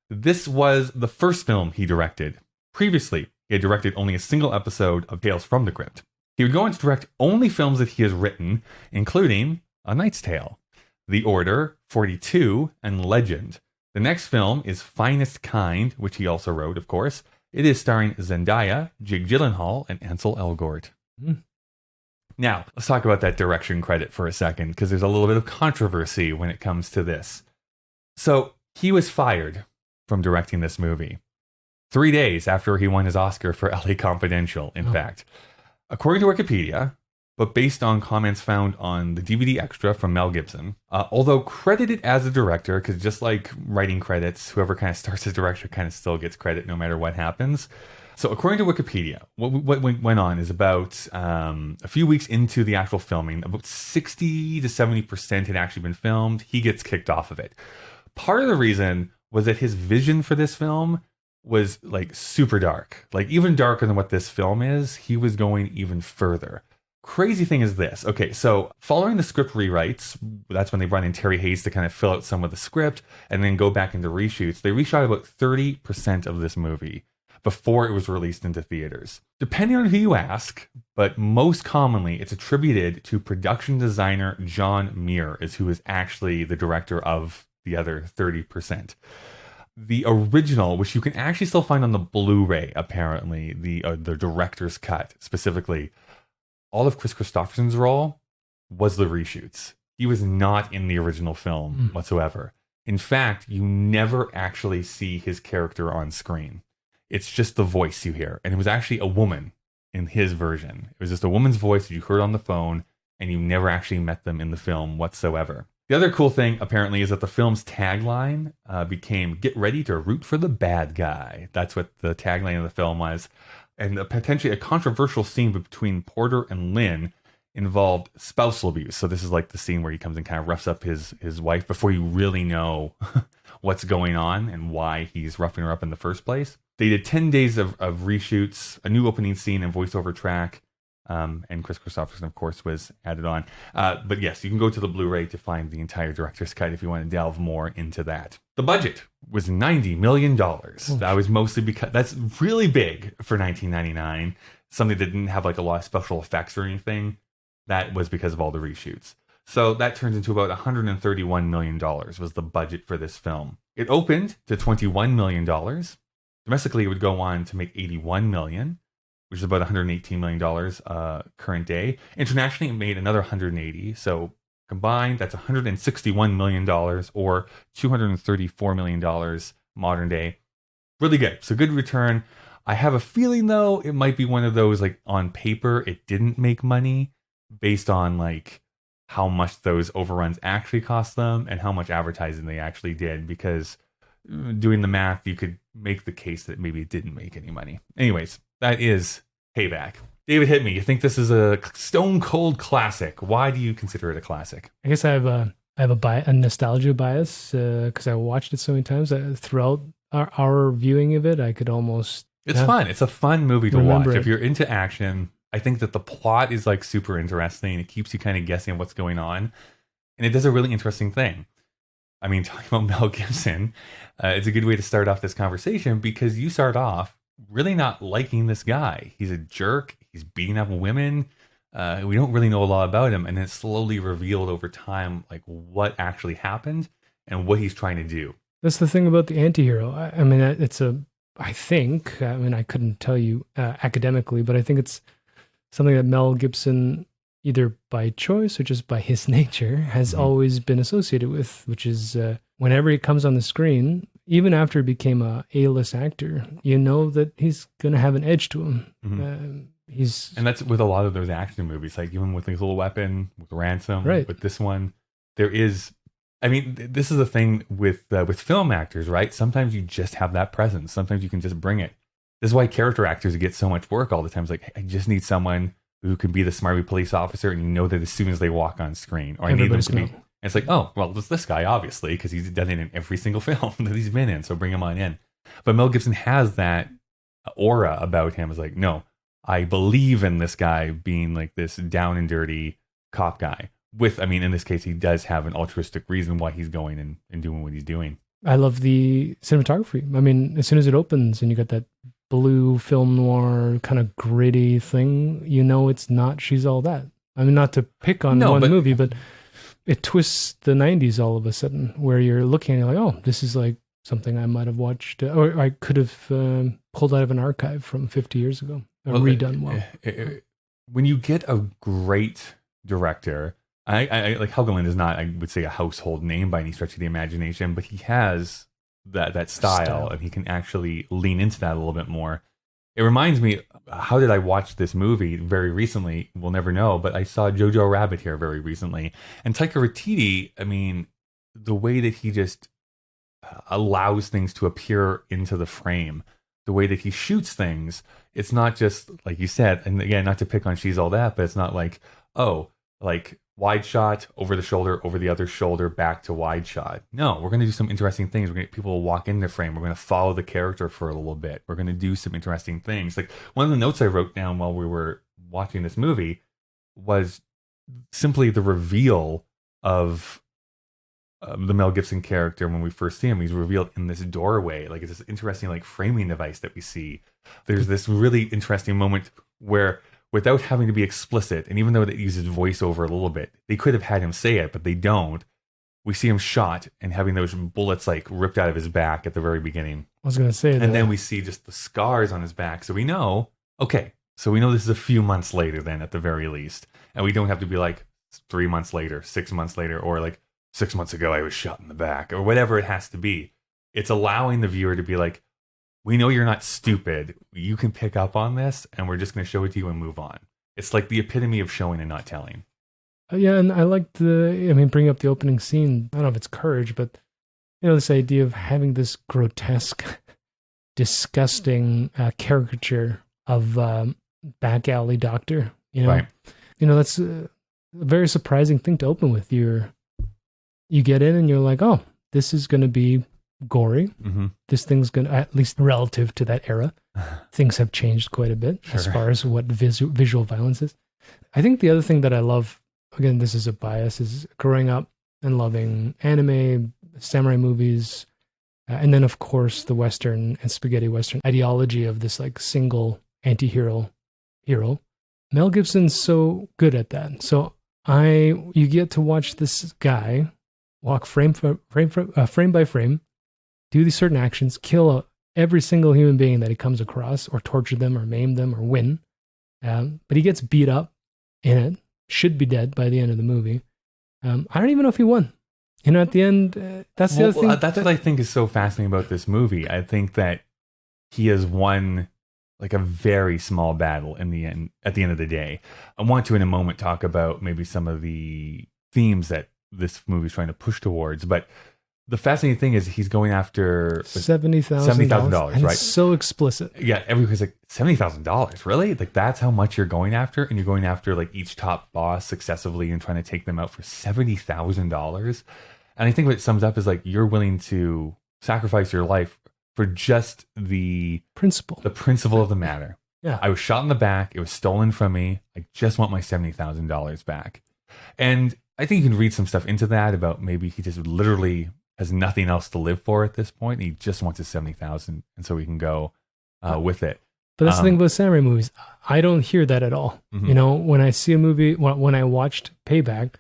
This was the first film he directed. Previously, he had directed only a single episode of Tales from the Crypt. He would go on to direct only films that he has written, including A Knight's Tale, The Order, 42, and Legend. The next film is Finest Kind, which he also wrote, of course. It is starring Zendaya, Jake Gyllenhaal, and Ansel Elgort. Now, let's talk about that direction credit for a second, because there's a little bit of controversy when it comes to this. So, he was fired from directing this movie 3 days after he won his Oscar for LA Confidential, in fact. According to Wikipedia, but based on comments found on the DVD extra from Mel Gibson, although credited as a director, because just like writing credits, whoever kind of starts as director kind of still gets credit no matter what happens. So according to Wikipedia, what went on is about a few weeks into the actual filming, about 60 to 70% had actually been filmed. He gets kicked off of it. Part of the reason was that his vision for this film was like super dark, like even darker than what this film is. He was going even further. Crazy thing is this. Okay, so following the script rewrites, that's when they brought in Terry Hayes to kind of fill out some of the script and then go back into reshoots. They reshot about 30% of this movie before it was released into theaters. Depending on who you ask, but most commonly it's attributed to production designer John Muir, is who is actually the director of the other 30%. The original, which you can actually still find on the Blu-ray, apparently, the director's cut specifically, all of Chris Christopherson's role was the reshoots. He was not in the original film whatsoever. In fact, you never actually see his character on screen. It's just the voice you hear. And it was actually a woman in his version. It was just a woman's voice that you heard on the phone, and you never actually met them in the film whatsoever. The other cool thing, apparently, is that the film's tagline became "Get ready to root for the bad guy." That's what the tagline of the film was. And potentially a controversial scene between Porter and Lynn involved spousal abuse. So this is like the scene where he comes and kind of roughs up his wife before you really know what's going on and why he's roughing her up in the first place. They did 10 days of reshoots, a new opening scene and voiceover track. And Chris Christopherson, of course, was added on. But yes, you can go to the Blu-ray to find the entire director's cut if you want to delve more into that. The budget was $90 million. That was mostly because that's really big for 1999. Something that didn't have like a lot of special effects or anything. That was because of all the reshoots. So that turns into about $131 million was the budget for this film. It opened to $21 million. Domestically, it would go on to make $81 million. Which is about $118 million current day. Internationally, it made another 180. So combined, that's $161 million or $234 million modern day. Really good. So good return. I have a feeling, though, it might be one of those, like, on paper, it didn't make money based on, like, how much those overruns actually cost them and how much advertising they actually did. Because doing the math, you could make the case that maybe it didn't make any money. Anyways, that is Payback. David, hit me. You think this is a stone cold classic? Why do you consider it a classic? I guess I have a nostalgia bias because I watched it so many times. Throughout our viewing of it, I could almost... It's fun. It's a fun movie to watch. It. If you're into action, I think that the plot is like super interesting. It keeps you kind of guessing what's going on. And it does a really interesting thing. I mean, talking about Mel Gibson, it's a good way to start off this conversation because you start off really not liking this guy. He's a jerk. He's beating up women. We don't really know a lot about him. And it's slowly revealed over time, like what actually happened and what he's trying to do. That's the thing about the anti-hero. I mean, I couldn't tell you academically, but I think it's something that Mel Gibson, either by choice or just by his nature, has always been associated with, which is whenever he comes on the screen, even after he became a A-list actor, you know that he's going to have an edge to him. And that's with a lot of those action movies, like even with Lethal Weapon, with Ransom, right. With this one, there is... I mean, this is the thing with film actors, right? Sometimes you just have that presence. Sometimes you can just bring it. This is why character actors get so much work all the time. It's like, I just need someone who can be the smarmy police officer, and you know that as soon as they walk on screen, or I need them to be. And it's like, oh, well, it's this guy, obviously, because he's done it in every single film that he's been in, so bring him on in. But Mel Gibson has that aura about him. It's like, no, I believe in this guy being like this down and dirty cop guy. In this case, he does have an altruistic reason why he's going and doing what he's doing. I love the cinematography. I mean, as soon as it opens and you got that blue film noir kind of gritty thing, you know it's not She's All That. I mean, not to pick on movie, but it twists the 90s all of a sudden, where you're looking and you're like, oh, this is like something I might have watched, or I could have pulled out of an archive from 50 years ago, redone well. When you get a great director, I like Helgeland is not, I would say, a household name by any stretch of the imagination, but he has that style, and he can actually lean into that a little bit more. It reminds me, how did I watch this movie very recently? We'll never know, but I saw Jojo Rabbit here very recently. And Taika Waititi, I mean, the way that he just allows things to appear into the frame, the way that he shoots things, it's not just, like you said, and again, not to pick on She's All That, but it's not like, oh, like wide shot, over the shoulder, over the other shoulder, back to wide shot. No, we're going to do some interesting things. We're going to get people to walk in the frame. We're going to follow the character for a little bit. We're going to do some interesting things. Like one of the notes I wrote down while we were watching this movie was simply the reveal of the Mel Gibson character when we first see him. He's revealed in this doorway. Like it's this interesting like framing device that we see. There's this really interesting moment where, without having to be explicit, and even though it uses voiceover a little bit, they could have had him say it, but they don't. We see him shot and having those bullets like ripped out of his back at the very beginning. I was going to say that. And then we see just the scars on his back. So we know, okay, so we know this is a few months later then at the very least. And we don't have to be like 3 months later, 6 months later, or like 6 months ago I was shot in the back, or whatever it has to be. It's allowing the viewer to be like, we know you're not stupid. You can pick up on this, and we're just going to show it to you and move on. It's like the epitome of showing and not telling. Yeah, and I liked bring up the opening scene. I don't know if it's courage, but this idea of having this grotesque, disgusting caricature of back alley doctor. Right. That's a very surprising thing to open with. You get in and you're like, oh, this is going to be gory. Mm-hmm. This thing's going to, at least relative to that era, things have changed quite a bit as far as what visual violence is. I think the other thing that I love, again, this is a bias, is growing up and loving anime, samurai movies, and then of course the Western and spaghetti Western ideology of this like single anti-hero hero. Mel Gibson's so good at that. So you get to watch this guy walk frame by frame, do these certain actions, kill every single human being that he comes across, or torture them, or maim them, or win. But he gets beat up in it, should be dead by the end of the movie. I don't even know if he won. At the end, that's the other thing. That's what I think is so fascinating about this movie. I think that he has won like a very small battle in the end. At the end of the day, I want to in a moment talk about maybe some of the themes that this movie is trying to push towards. But the fascinating thing is he's going after $70,000, right? It's so explicit. Yeah, everybody's like, $70,000, really? Like that's how much you're going after, and you're going after like each top boss successively and trying to take them out for $70,000. And I think what it sums up is like you're willing to sacrifice your life for just the principle of the matter. Yeah, I was shot in the back. It was stolen from me. I just want my $70,000 back. And I think you can read some stuff into that about maybe he just literally has nothing else to live for at this point. He just wants his $70,000, and so he can go with it. But that's the thing about samurai movies. I don't hear that at all. Mm-hmm. When I see a movie, when I watched Payback,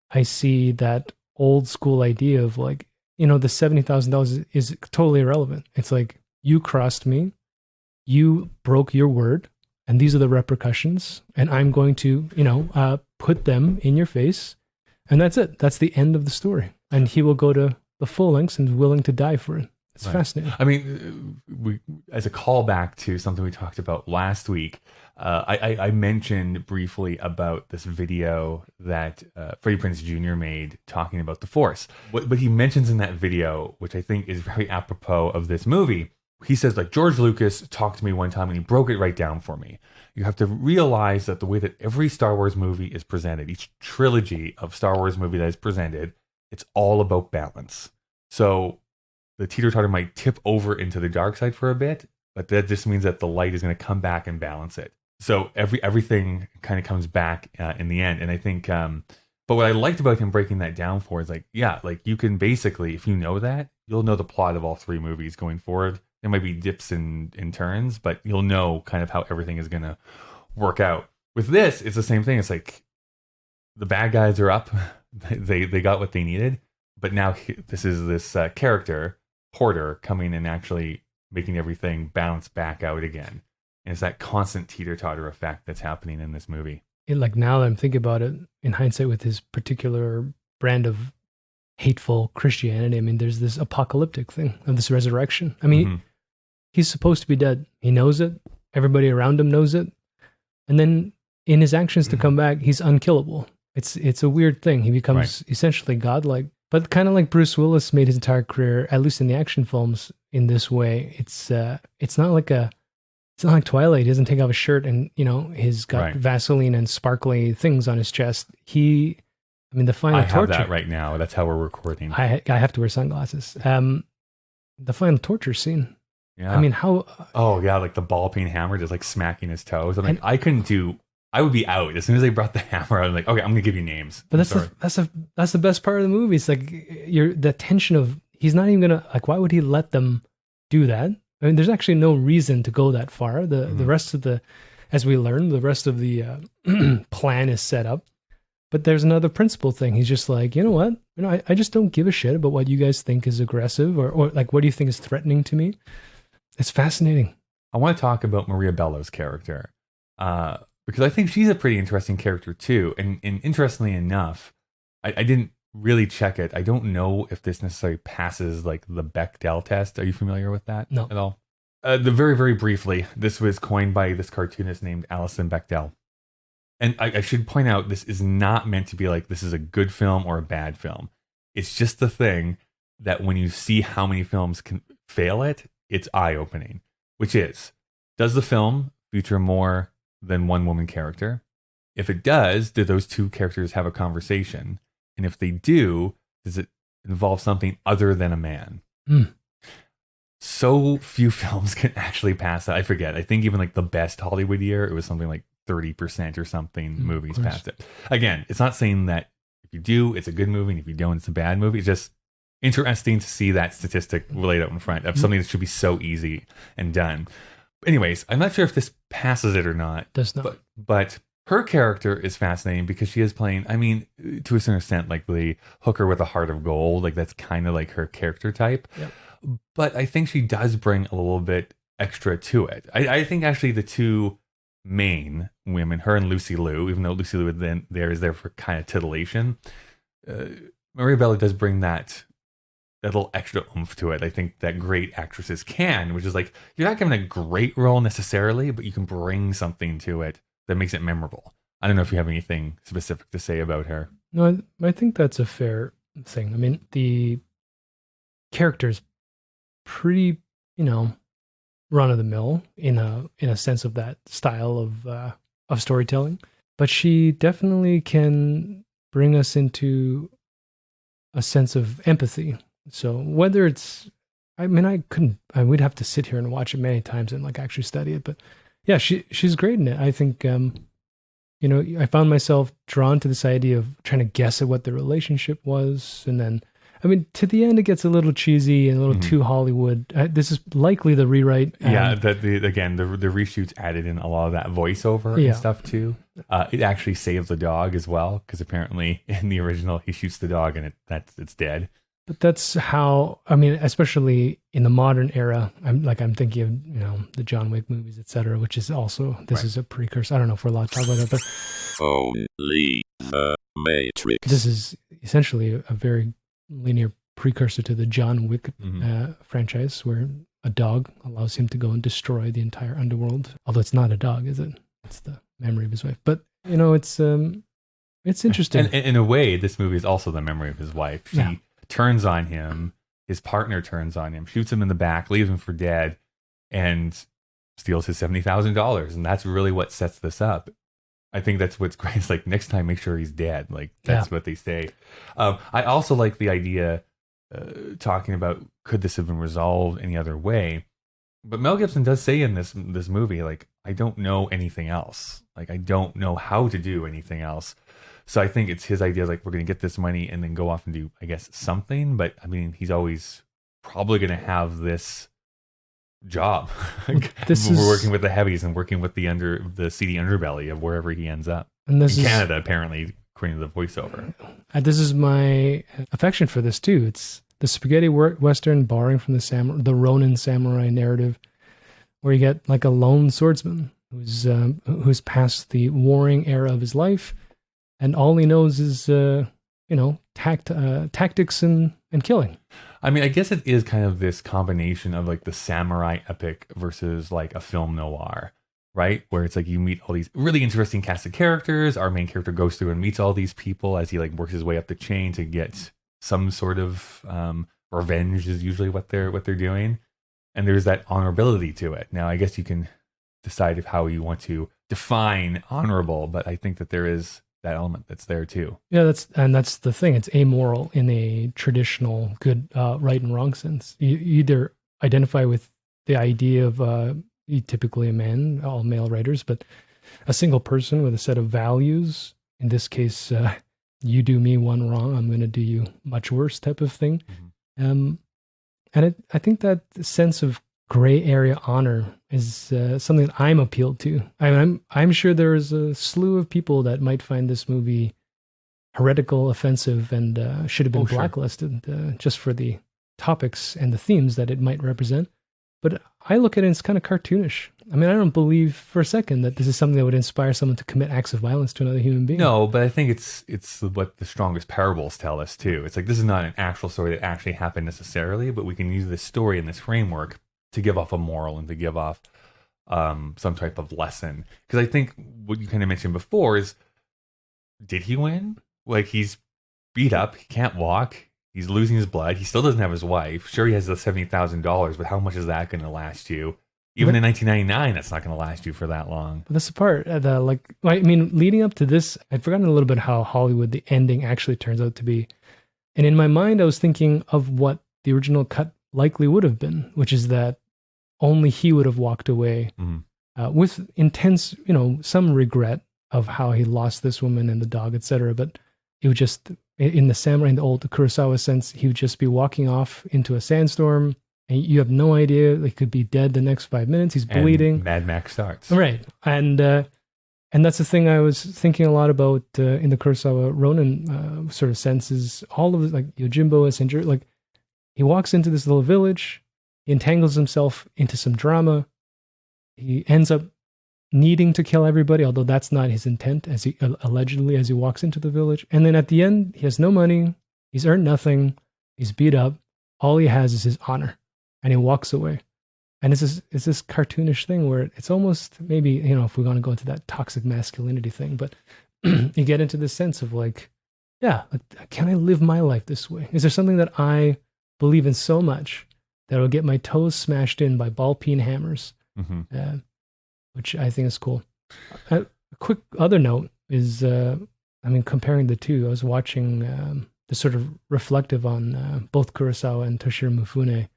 I see that old school idea of like, the $70,000 is totally irrelevant. It's like, you crossed me, you broke your word, and these are the repercussions, and I'm going to, put them in your face, and that's it. That's the end of the story. And he will go to the full lengths and is willing to die for it. It's fascinating. I mean, as a callback to something we talked about last week, I mentioned briefly about this video that Freddie Prinze Jr. made talking about the Force. But he mentions in that video, which I think is very apropos of this movie, he says, like, George Lucas talked to me one time and he broke it right down for me. You have to realize that the way that every Star Wars movie is presented, each trilogy of Star Wars movie that is presented, it's all about balance. So the teeter-totter might tip over into the dark side for a bit, but that just means that the light is going to come back and balance it. So everything kind of comes back in the end. And I think, but what I liked about him breaking that down for is like, yeah, like you can basically, if you know that, you'll know the plot of all three movies going forward. There might be dips and turns, but you'll know kind of how everything is going to work out. With this, it's the same thing. It's like the bad guys are up. They got what they needed. But now this is this character, Porter, coming and actually making everything bounce back out again. And it's that constant teeter-totter effect that's happening in this movie. Like now that I'm thinking about it, in hindsight, with his particular brand of hateful Christianity, I mean, there's this apocalyptic thing of this resurrection. I mean, he's supposed to be dead. He knows it. Everybody around him knows it. And then in his actions to come back, he's unkillable. It's a weird thing. He becomes essentially godlike. But kind of like Bruce Willis made his entire career, at least in the action films, in this way. It's not like Twilight. He doesn't take off his shirt and he's got Vaseline and sparkly things on his chest. The final torture. I have that right now. That's how we're recording. I have to wear sunglasses. The final torture scene. Yeah. I mean, how? Oh yeah, like the ball peen hammer just like smacking his toes. I'm like, I would be out as soon as they brought the hammer. I'm like, okay, I'm gonna give you names. But that's the best part of the movie. It's like the tension of he's not even gonna like. Why would he let them do that? I mean, there's actually no reason to go that far. The rest of as we learn, the rest of the plan is set up. But there's another principle thing. He's just like, you know what? I just don't give a shit about what you guys think is aggressive or like what do you think is threatening to me. It's fascinating. I want to talk about Maria Bello's character because I think she's a pretty interesting character too. And interestingly enough, I didn't really check it. I don't know if this necessarily passes like the Bechdel test. Are you familiar with that at all? Very, very briefly, this was coined by this cartoonist named Alison Bechdel. And I should point out, this is not meant to be like, this is a good film or a bad film. It's just the thing that when you see how many films can fail it, it's eye-opening, which is, does the film feature more than one woman character? If it does, do those two characters have a conversation? And if they do, does it involve something other than a man? So few films can actually pass that. I forget. I think even like the best Hollywood year, it was something like 30% or something movies passed it. Again, it's not saying that if you do, it's a good movie, and if you don't, it's a bad movie. It's just interesting to see that statistic laid out in front of something that should be so easy and done. Anyways, I'm not sure if this passes it or not. Does not. But her character is fascinating because she is playing, I mean, to a certain extent, like the hooker with a heart of gold. Like that's kind of like her character type. Yep. But I think she does bring a little bit extra to it. I think actually the two main women, her and Lucy Liu, even though Lucy Liu is there for kind of titillation, Maria Bello does bring that little extra oomph to it. I think that great actresses can, which is like, you're not given a great role necessarily, but you can bring something to it that makes it memorable. I don't know if you have anything specific to say about her. No, I think that's a fair thing. I mean, the character's pretty, run of the mill in a sense of that style of storytelling, but she definitely can bring us into a sense of empathy. So whether it's, I mean, we'd have to sit here and watch it many times and like actually study it, but yeah, she's great in it. I think, I found myself drawn to this idea of trying to guess at what the relationship was. And then, I mean, to the end, it gets a little cheesy and a little too Hollywood. This is likely the rewrite. Yeah, the reshoots added in a lot of that voiceover and stuff too. It actually saves the dog as well, because apparently in the original, he shoots the dog and it's dead. But that's how, I mean, especially in the modern era, I'm thinking of, the John Wick movies, etc., which is also, this is a precursor. I don't know if we're allowed to talk about that, but only the Matrix. This is essentially a very linear precursor to the John Wick franchise, where a dog allows him to go and destroy the entire underworld. Although it's not a dog, is it? It's the memory of his wife. But, it's interesting. And in a way, this movie is also the memory of his wife. She turns on him, his partner turns on him, shoots him in the back, leaves him for dead, and steals his $70,000. And that's really what sets this up. I think that's what's great. It's like, next time, make sure he's dead. Like, that's what they say. I also like the idea, talking about, could this have been resolved any other way? But Mel Gibson does say in this movie, like, I don't know anything else. Like, I don't know how to do anything else. So I think it's his idea, like, we're going to get this money and then go off and do, I guess, something. But I mean, he's always probably going to have this job. We're working with the heavies and working with the seedy underbelly of wherever he ends up. And this in Canada, apparently, according to the voiceover. This is my affection for this too. It's the spaghetti western, borrowing from the Ronin samurai narrative, where you get like a lone swordsman who's past the warring era of his life. And all he knows is, tactics and killing. I mean, I guess it is kind of this combination of like the samurai epic versus like a film noir, right? Where it's like you meet all these really interesting cast of characters. Our main character goes through and meets all these people as he like works his way up the chain to get some sort of revenge is usually what they're doing. And there's that honorability to it. Now, I guess you can decide how you want to define honorable, but I think that there is that element that's there too. Yeah, that's the thing. It's amoral in a traditional good, right and wrong sense. You either identify with the idea of typically a man, all male writers, but a single person with a set of values. In this case, you do me one wrong, I'm going to do you much worse type of thing. And I think that sense of gray area honor is something that I'm appealed to. I'm sure there's a slew of people that might find this movie heretical, offensive, and should have been blacklisted just for the topics and the themes that it might represent. But I look at it as kind of cartoonish. I mean, I don't believe for a second that this is something that would inspire someone to commit acts of violence to another human being. No, but I think it's what the strongest parables tell us too. It's like, this is not an actual story that actually happened necessarily, but we can use this story and this framework to give off a moral and to give off some type of lesson. Because I think what you kind of mentioned before is, did he win? Like, he's beat up, he can't walk, he's losing his blood, he still doesn't have his wife. Sure, he has the $70,000, but how much is that going to last you? Even in 1999, that's not going to last you for that long. But that's the part leading up to this, I'd forgotten a little bit how Hollywood the ending actually turns out to be. And in my mind, I was thinking of what the original cut likely would have been, which is that only he would have walked away with intense, some regret of how he lost this woman and the dog, etc. But it would just, in the samurai, in the old Kurosawa sense, he would just be walking off into a sandstorm, and you have no idea, he could be dead the next 5 minutes. He's bleeding. And Mad Max starts. Right. And that's the thing I was thinking a lot about in the Kurosawa Ronin sort of senses. All of it, like Yojimbo is injured. Like, he walks into this little village, he entangles himself into some drama. He ends up needing to kill everybody, although that's not his intent, as he allegedly, as he walks into the village. And then at the end, he has no money, he's earned nothing, he's beat up. All he has is his honor, and he walks away. And it's this cartoonish thing where it's almost, maybe, if we're going to go into that toxic masculinity thing, but you get into this sense of like, yeah, can I live my life this way? Is there something that I believe in so much that will get my toes smashed in by ball peen hammers? Which I think is cool. A quick other note is, comparing the two, I was watching the sort of reflective on both Kurosawa and Toshiro Mifune.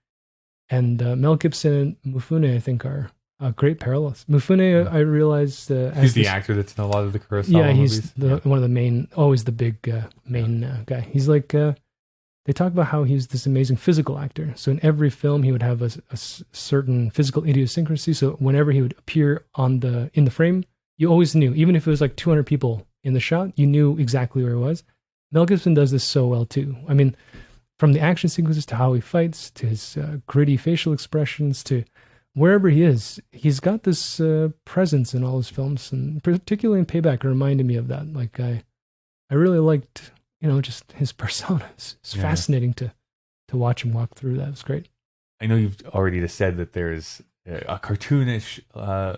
And Mel Gibson and Mifune, I think, are great parallels. Mifune, I realized... he's the actor that's in a lot of the Kurosawa movies. He's one of the main, always the big main guy. He's like... they talk about how he's this amazing physical actor. So in every film, he would have a certain physical idiosyncrasy. So whenever he would appear in the frame, you always knew. Even if it was like 200 people in the shot, you knew exactly where he was. Mel Gibson does this so well, too. I mean... from the action sequences to how he fights, to his gritty facial expressions, to wherever he is, he's got this presence in all his films, and particularly in Payback, it reminded me of that. Like, I really liked, just his persona. It's fascinating to watch him walk through that. It was great. I know you've already just said that there's a cartoonish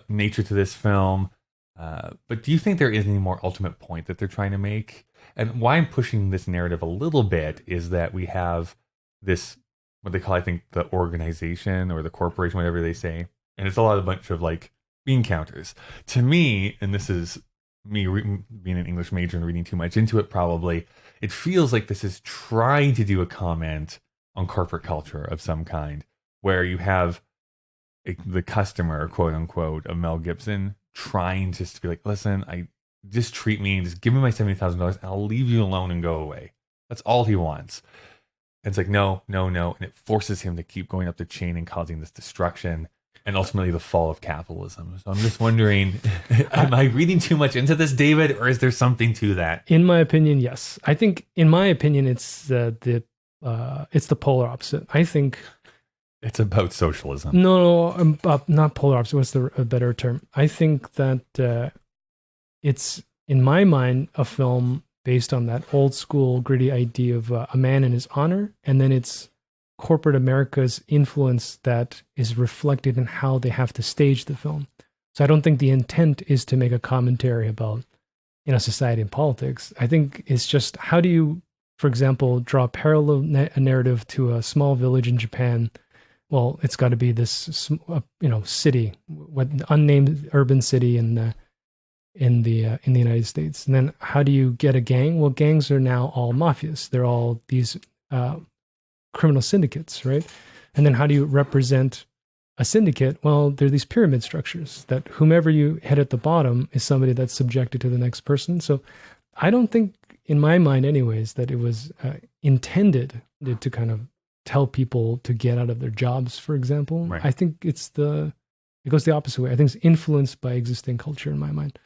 nature to this film, but do you think there is any more ultimate point that they're trying to make? And why I'm pushing this narrative a little bit is that we have this, what they call, I think, the organization or the corporation, whatever they say. And it's a bunch of like bean counters. To me, and this is me being an English major and reading too much into it probably, it feels like this is trying to do a comment on corporate culture of some kind, where you have the customer, quote unquote, of Mel Gibson trying to be like, listen, just treat me, just give me my $70,000 and I'll leave you alone and go away. That's all he wants. And it's like, no. And it forces him to keep going up the chain and causing this destruction and ultimately the fall of capitalism. So I'm just wondering, am I reading too much into this, David, or is there something to that? In my opinion, yes. I think, in my opinion, it's the polar opposite. I think it's about socialism. No, not polar opposite. What's a better term? I think that it's, in my mind, a film based on that old school gritty idea of a man and his honor, and then it's corporate America's influence that is reflected in how they have to stage the film. So I don't think the intent is to make a commentary about, society and politics. I think it's just, how do you, for example, draw a parallel narrative to a small village in Japan? Well, it's got to be this, city, what unnamed urban city in the United States. And then how do you get a gang? Well, gangs are now all mafias. They're all these criminal syndicates, right? And then how do you represent a syndicate? Well, they're these pyramid structures that whomever you hit at the bottom is somebody that's subjected to the next person. So I don't think, in my mind anyways, that it was intended to kind of tell people to get out of their jobs, for example. Right. I think it goes the opposite way. I think it's influenced by existing culture in my mind.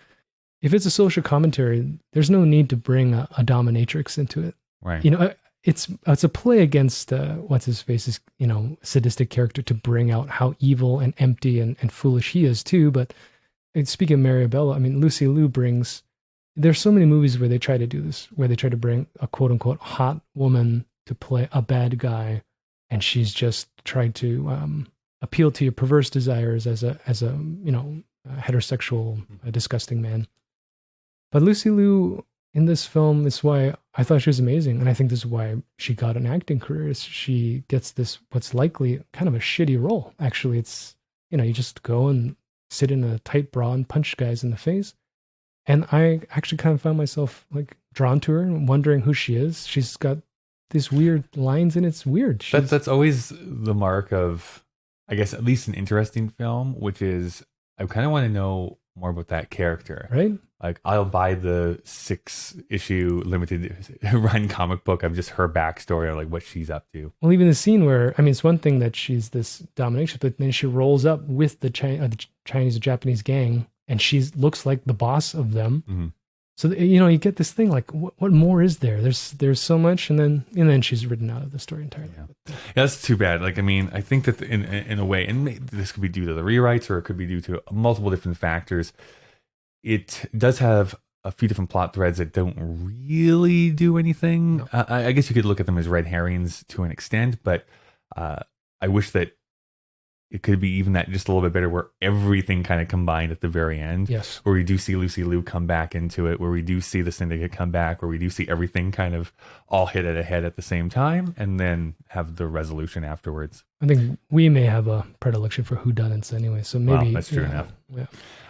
If it's a social commentary, there's no need to bring a dominatrix into it. Right. It's a play against what's his face's sadistic character, to bring out how evil and empty and foolish he is too. But speaking of Maribella, Lucy Liu brings. There's so many movies where they try to do this, where they try to bring a quote unquote hot woman to play a bad guy, and she's just tried to appeal to your perverse desires as a heterosexual, disgusting man. But Lucy Liu in this film is why I thought she was amazing, and I think this is why she got an acting career. Is she gets this what's likely kind of a shitty role. Actually, it's you just go and sit in a tight bra and punch guys in the face. And I actually kind of found myself like drawn to her and wondering who she is. She's got these weird lines, and it's weird. That's always the mark of, I guess, at least an interesting film, which is I kind of want to know more about that character. Right? Like, I'll buy the 6-issue limited run comic book of just her backstory or like what she's up to. Well, even the scene where, I mean, it's one thing that she's this domination, but then she rolls up with the Chinese or Japanese gang, and she looks like the boss of them. Mm-hmm. So, you get this thing like, what more is there? There's so much, and then she's written out of the story entirely. Yeah, that's too bad. Like, I mean, I think that in a way, and this could be due to the rewrites, or it could be due to multiple different factors. It does have a few different plot threads that don't really do anything. No. I guess you could look at them as red herrings to an extent, but I wish that it could be even that just a little bit better, where everything kind of combined at the very end. Yes. Where we do see Lucy Liu come back into it, where we do see the syndicate come back, where we do see everything kind of all hit at a head at the same time, and then have the resolution afterwards. I think we may have a predilection for whodunits anyway, so maybe... Well, that's true enough. Yeah.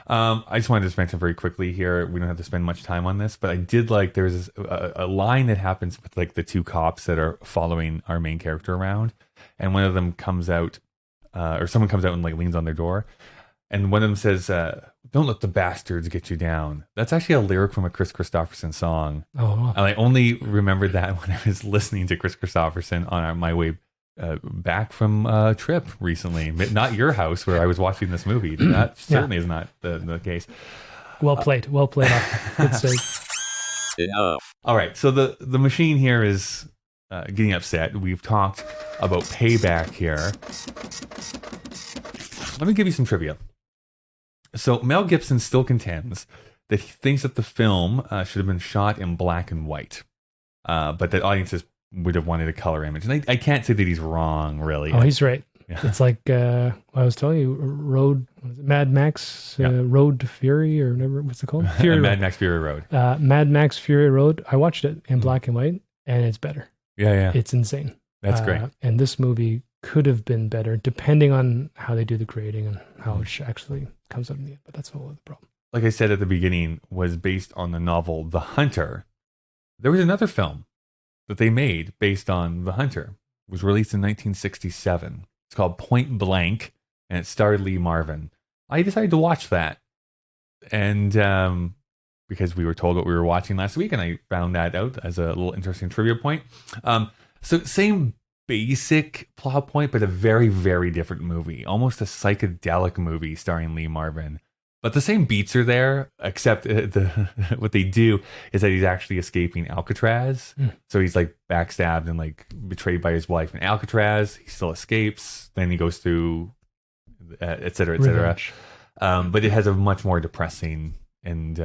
I just wanted to mention very quickly here, we don't have to spend much time on this, but I did like, there's a line that happens with like the two cops that are following our main character around, and one of them comes out, or someone comes out and like leans on their door, and one of them says, "Don't let the bastards get you down." That's actually a lyric from a Chris Christopherson song. Oh, wow. And I only remembered that when I was listening to Chris Christopherson on my way back from a trip recently. Not your house where I was watching this movie. That certainly is not the case. Well played. Good save. Enough. All right, so the machine here is getting upset. We've talked about Payback here. Let me give you some trivia. So Mel Gibson still contends that he thinks that the film should have been shot in black and white, but that audiences would have wanted a color image. And I can't say that he's wrong, really. Oh, he's right. Yeah. It's like I was telling you, Mad Max Road Fury, or whatever. What's it called? Fury Mad Max Fury Road. Mad Max Fury Road. I watched it in black and white, and it's better. Yeah. It's insane. That's great. And this movie could have been better, depending on how they do the creating and how it actually comes out in the end. But that's all the problem. Like I said at the beginning, was based on the novel The Hunter. There was another film that they made based on The Hunter. It was released in 1967. It's called Point Blank, and it starred Lee Marvin. I decided to watch that, and because we were told what we were watching last week, and I found that out as a little interesting trivia point. So same basic plot point, but a very, very different movie. Almost a psychedelic movie starring Lee Marvin. But the same beats are there, except what they do is that he's actually escaping Alcatraz. So he's like backstabbed and like betrayed by his wife in Alcatraz. He still escapes. Then he goes through, et cetera, et cetera. But it has a much more depressing and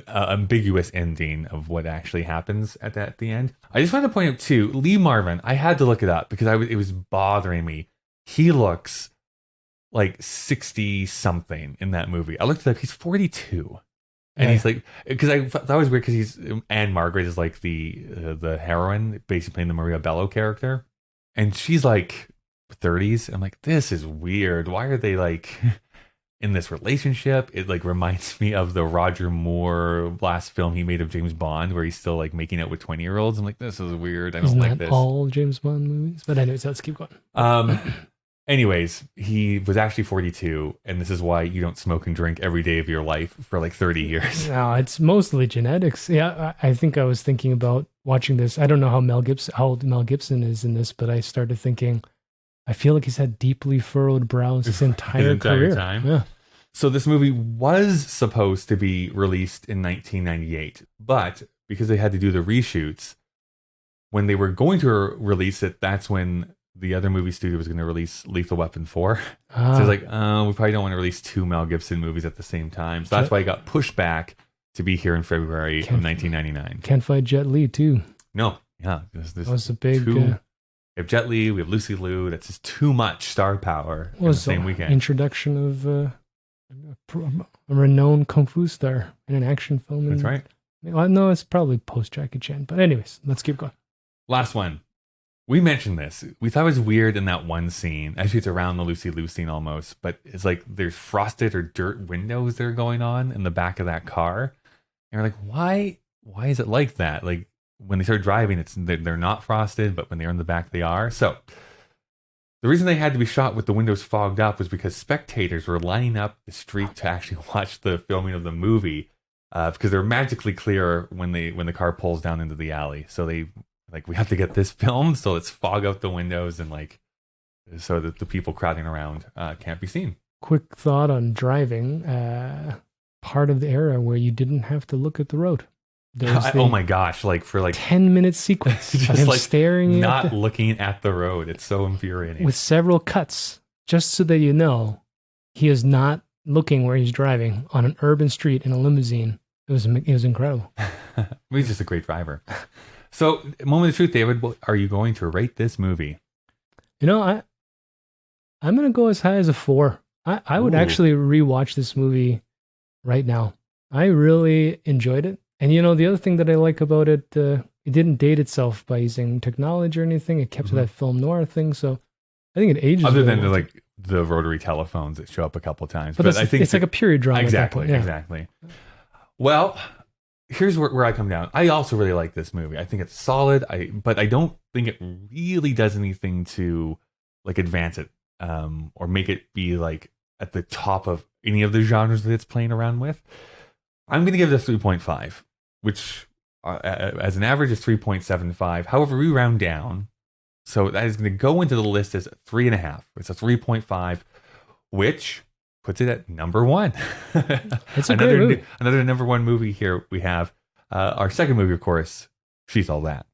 ambiguous ending of what actually happens at the end. I just wanted to point out too, Lee Marvin, I had to look it up because it was bothering me. He looks like 60 something in that movie. I looked it up. He's 42, and he's like, because I thought it was weird because Anne Margaret is like the heroine, basically playing the Maria Bello character, and she's like 30s. I'm like, this is weird. Why are they like in this relationship? It like reminds me of the Roger Moore last film he made of James Bond, where he's still like making out with 20-year-olds. I'm like, this is weird. I don't like this. All James Bond movies, but anyways, let's keep going. Anyways, he was actually 42, and this is why you don't smoke and drink every day of your life for like 30 years. No, it's mostly genetics. Yeah, I think I was thinking about watching this. I don't know how old Mel Gibson is in this, but I started thinking, I feel like he's had deeply furrowed brows his entire career. Time. Yeah. So this movie was supposed to be released in 1998, but because they had to do the reshoots, when they were going to release it, that's when the other movie studio was going to release Lethal Weapon 4. So it's like, we probably don't want to release two Mel Gibson movies at the same time. So that's why it got pushed back to be here in February of 1999. Can't fight Jet Li too. No, yeah. This was a big... We have Jet Li, we have Lucy Liu. That's just too much star power in the same weekend. Introduction of a renowned kung fu star in an action film. That's right. Well, no, it's probably post Jackie Chan. But anyways, let's keep going. Last one. We mentioned this. We thought it was weird in that one scene. Actually, it's around the Lucy Liu scene almost, but it's like there's frosted or dirt windows that are going on in the back of that car. And we're like, why is it like that? Like when they start driving, they're not frosted, but when they're in the back, they are. So the reason they had to be shot with the windows fogged up was because spectators were lining up the street to actually watch the filming of the movie because they're magically clear when the car pulls down into the alley. So we have to get this filmed, so let's fog out the windows and so that the people crowding around can't be seen. Quick thought on driving. Part of the era where you didn't have to look at the road. Oh my gosh! Like for 10-minute sequence of him staring, not looking at the road. It's so infuriating. With several cuts, just so that you know he is not looking where he's driving on an urban street in a limousine. It was incredible. He's just a great driver. So, moment of truth, David, are you going to rate this movie? I'm going to go as high as a 4. I would actually rewatch this movie right now. I really enjoyed it. And the other thing that I like about it, it didn't date itself by using technology or anything. It kept to that film noir thing. So I think it ages. Other than the rotary telephones that show up a couple of times. But I think it's like a period drama. Exactly. Well, here's where I come down. I also really like this movie. I think it's solid. But I don't think it really does anything to advance it or make it be at the top of any of the genres that it's playing around with. I'm going to give it a 3.5, which as an average is 3.75. However, we round down, so that is going to go into the list as 3.5. It's a 3.5, which puts it at number 1. It's a great movie. Another number 1 movie here we have. Our second movie, of course, She's All That.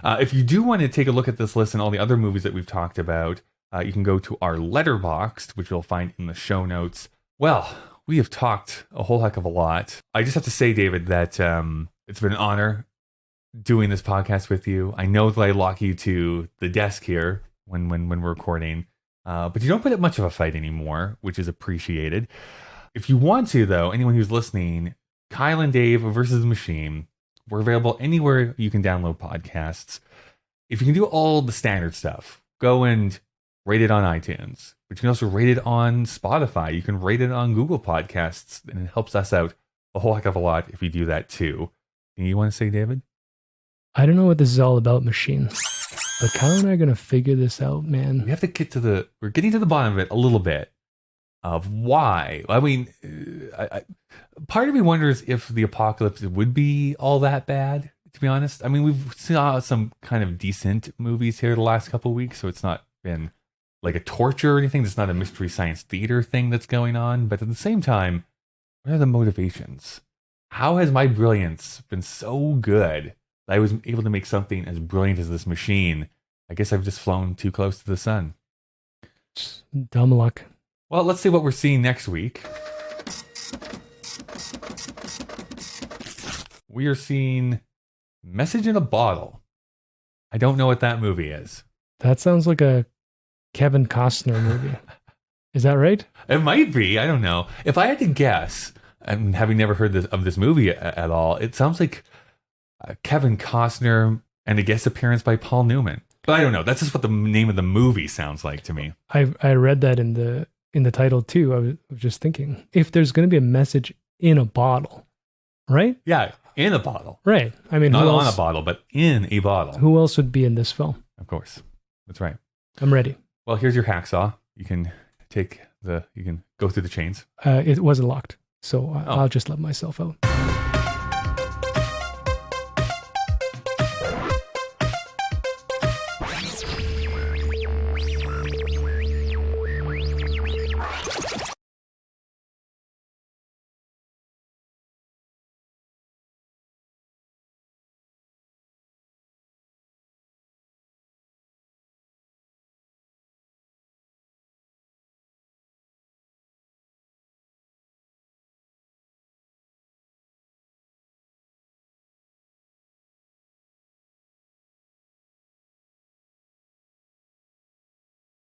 If you do want to take a look at this list and all the other movies that we've talked about, you can go to our Letterboxd, which you'll find in the show notes. Well, we have talked a whole heck of a lot. I just have to say, David, that it's been an honor doing this podcast with you. I know that I lock you to the desk here when we're recording, but you don't put up much of a fight anymore, which is appreciated. If you want to, though, anyone who's listening, Kyle and Dave versus the Machine, we're available anywhere you can download podcasts. If you can do all the standard stuff, go and rate it on iTunes, but you can also rate it on Spotify. You can rate it on Google Podcasts, and it helps us out a whole heck of a lot if you do that too. Anything you want to say, David? I don't know what this is all about, Machine, but Kyle and I are going to figure this out, man. We have to we're getting to the bottom of it a little bit of why. I mean, part of me wonders if the apocalypse would be all that bad, to be honest. I mean, we've saw some kind of decent movies here the last couple of weeks, so it's not been like a torture or anything. It's not a mystery science theater thing that's going on. But at the same time, what are the motivations? How has my brilliance been so good that I was able to make something as brilliant as this machine? I guess I've just flown too close to the sun. Just dumb luck. Well, let's see what we're seeing next week. We are seeing Message in a Bottle. I don't know what that movie is. That sounds like a Kevin Costner movie. Is that right? It might be. I don't know. If I had to guess, and having never heard of this movie at all, it sounds like Kevin Costner and a guest appearance by Paul Newman. But I don't know. That's just what the name of the movie sounds like to me. I read that in the title too. I was just thinking, if there's going to be a message in a bottle, right? Yeah, in a bottle. Right. I mean, not on a bottle, but in a bottle. Who else would be in this film? Of course. That's right. I'm ready. Well, here's your hacksaw. You can go through the chains. It wasn't locked, so I'll just let myself out.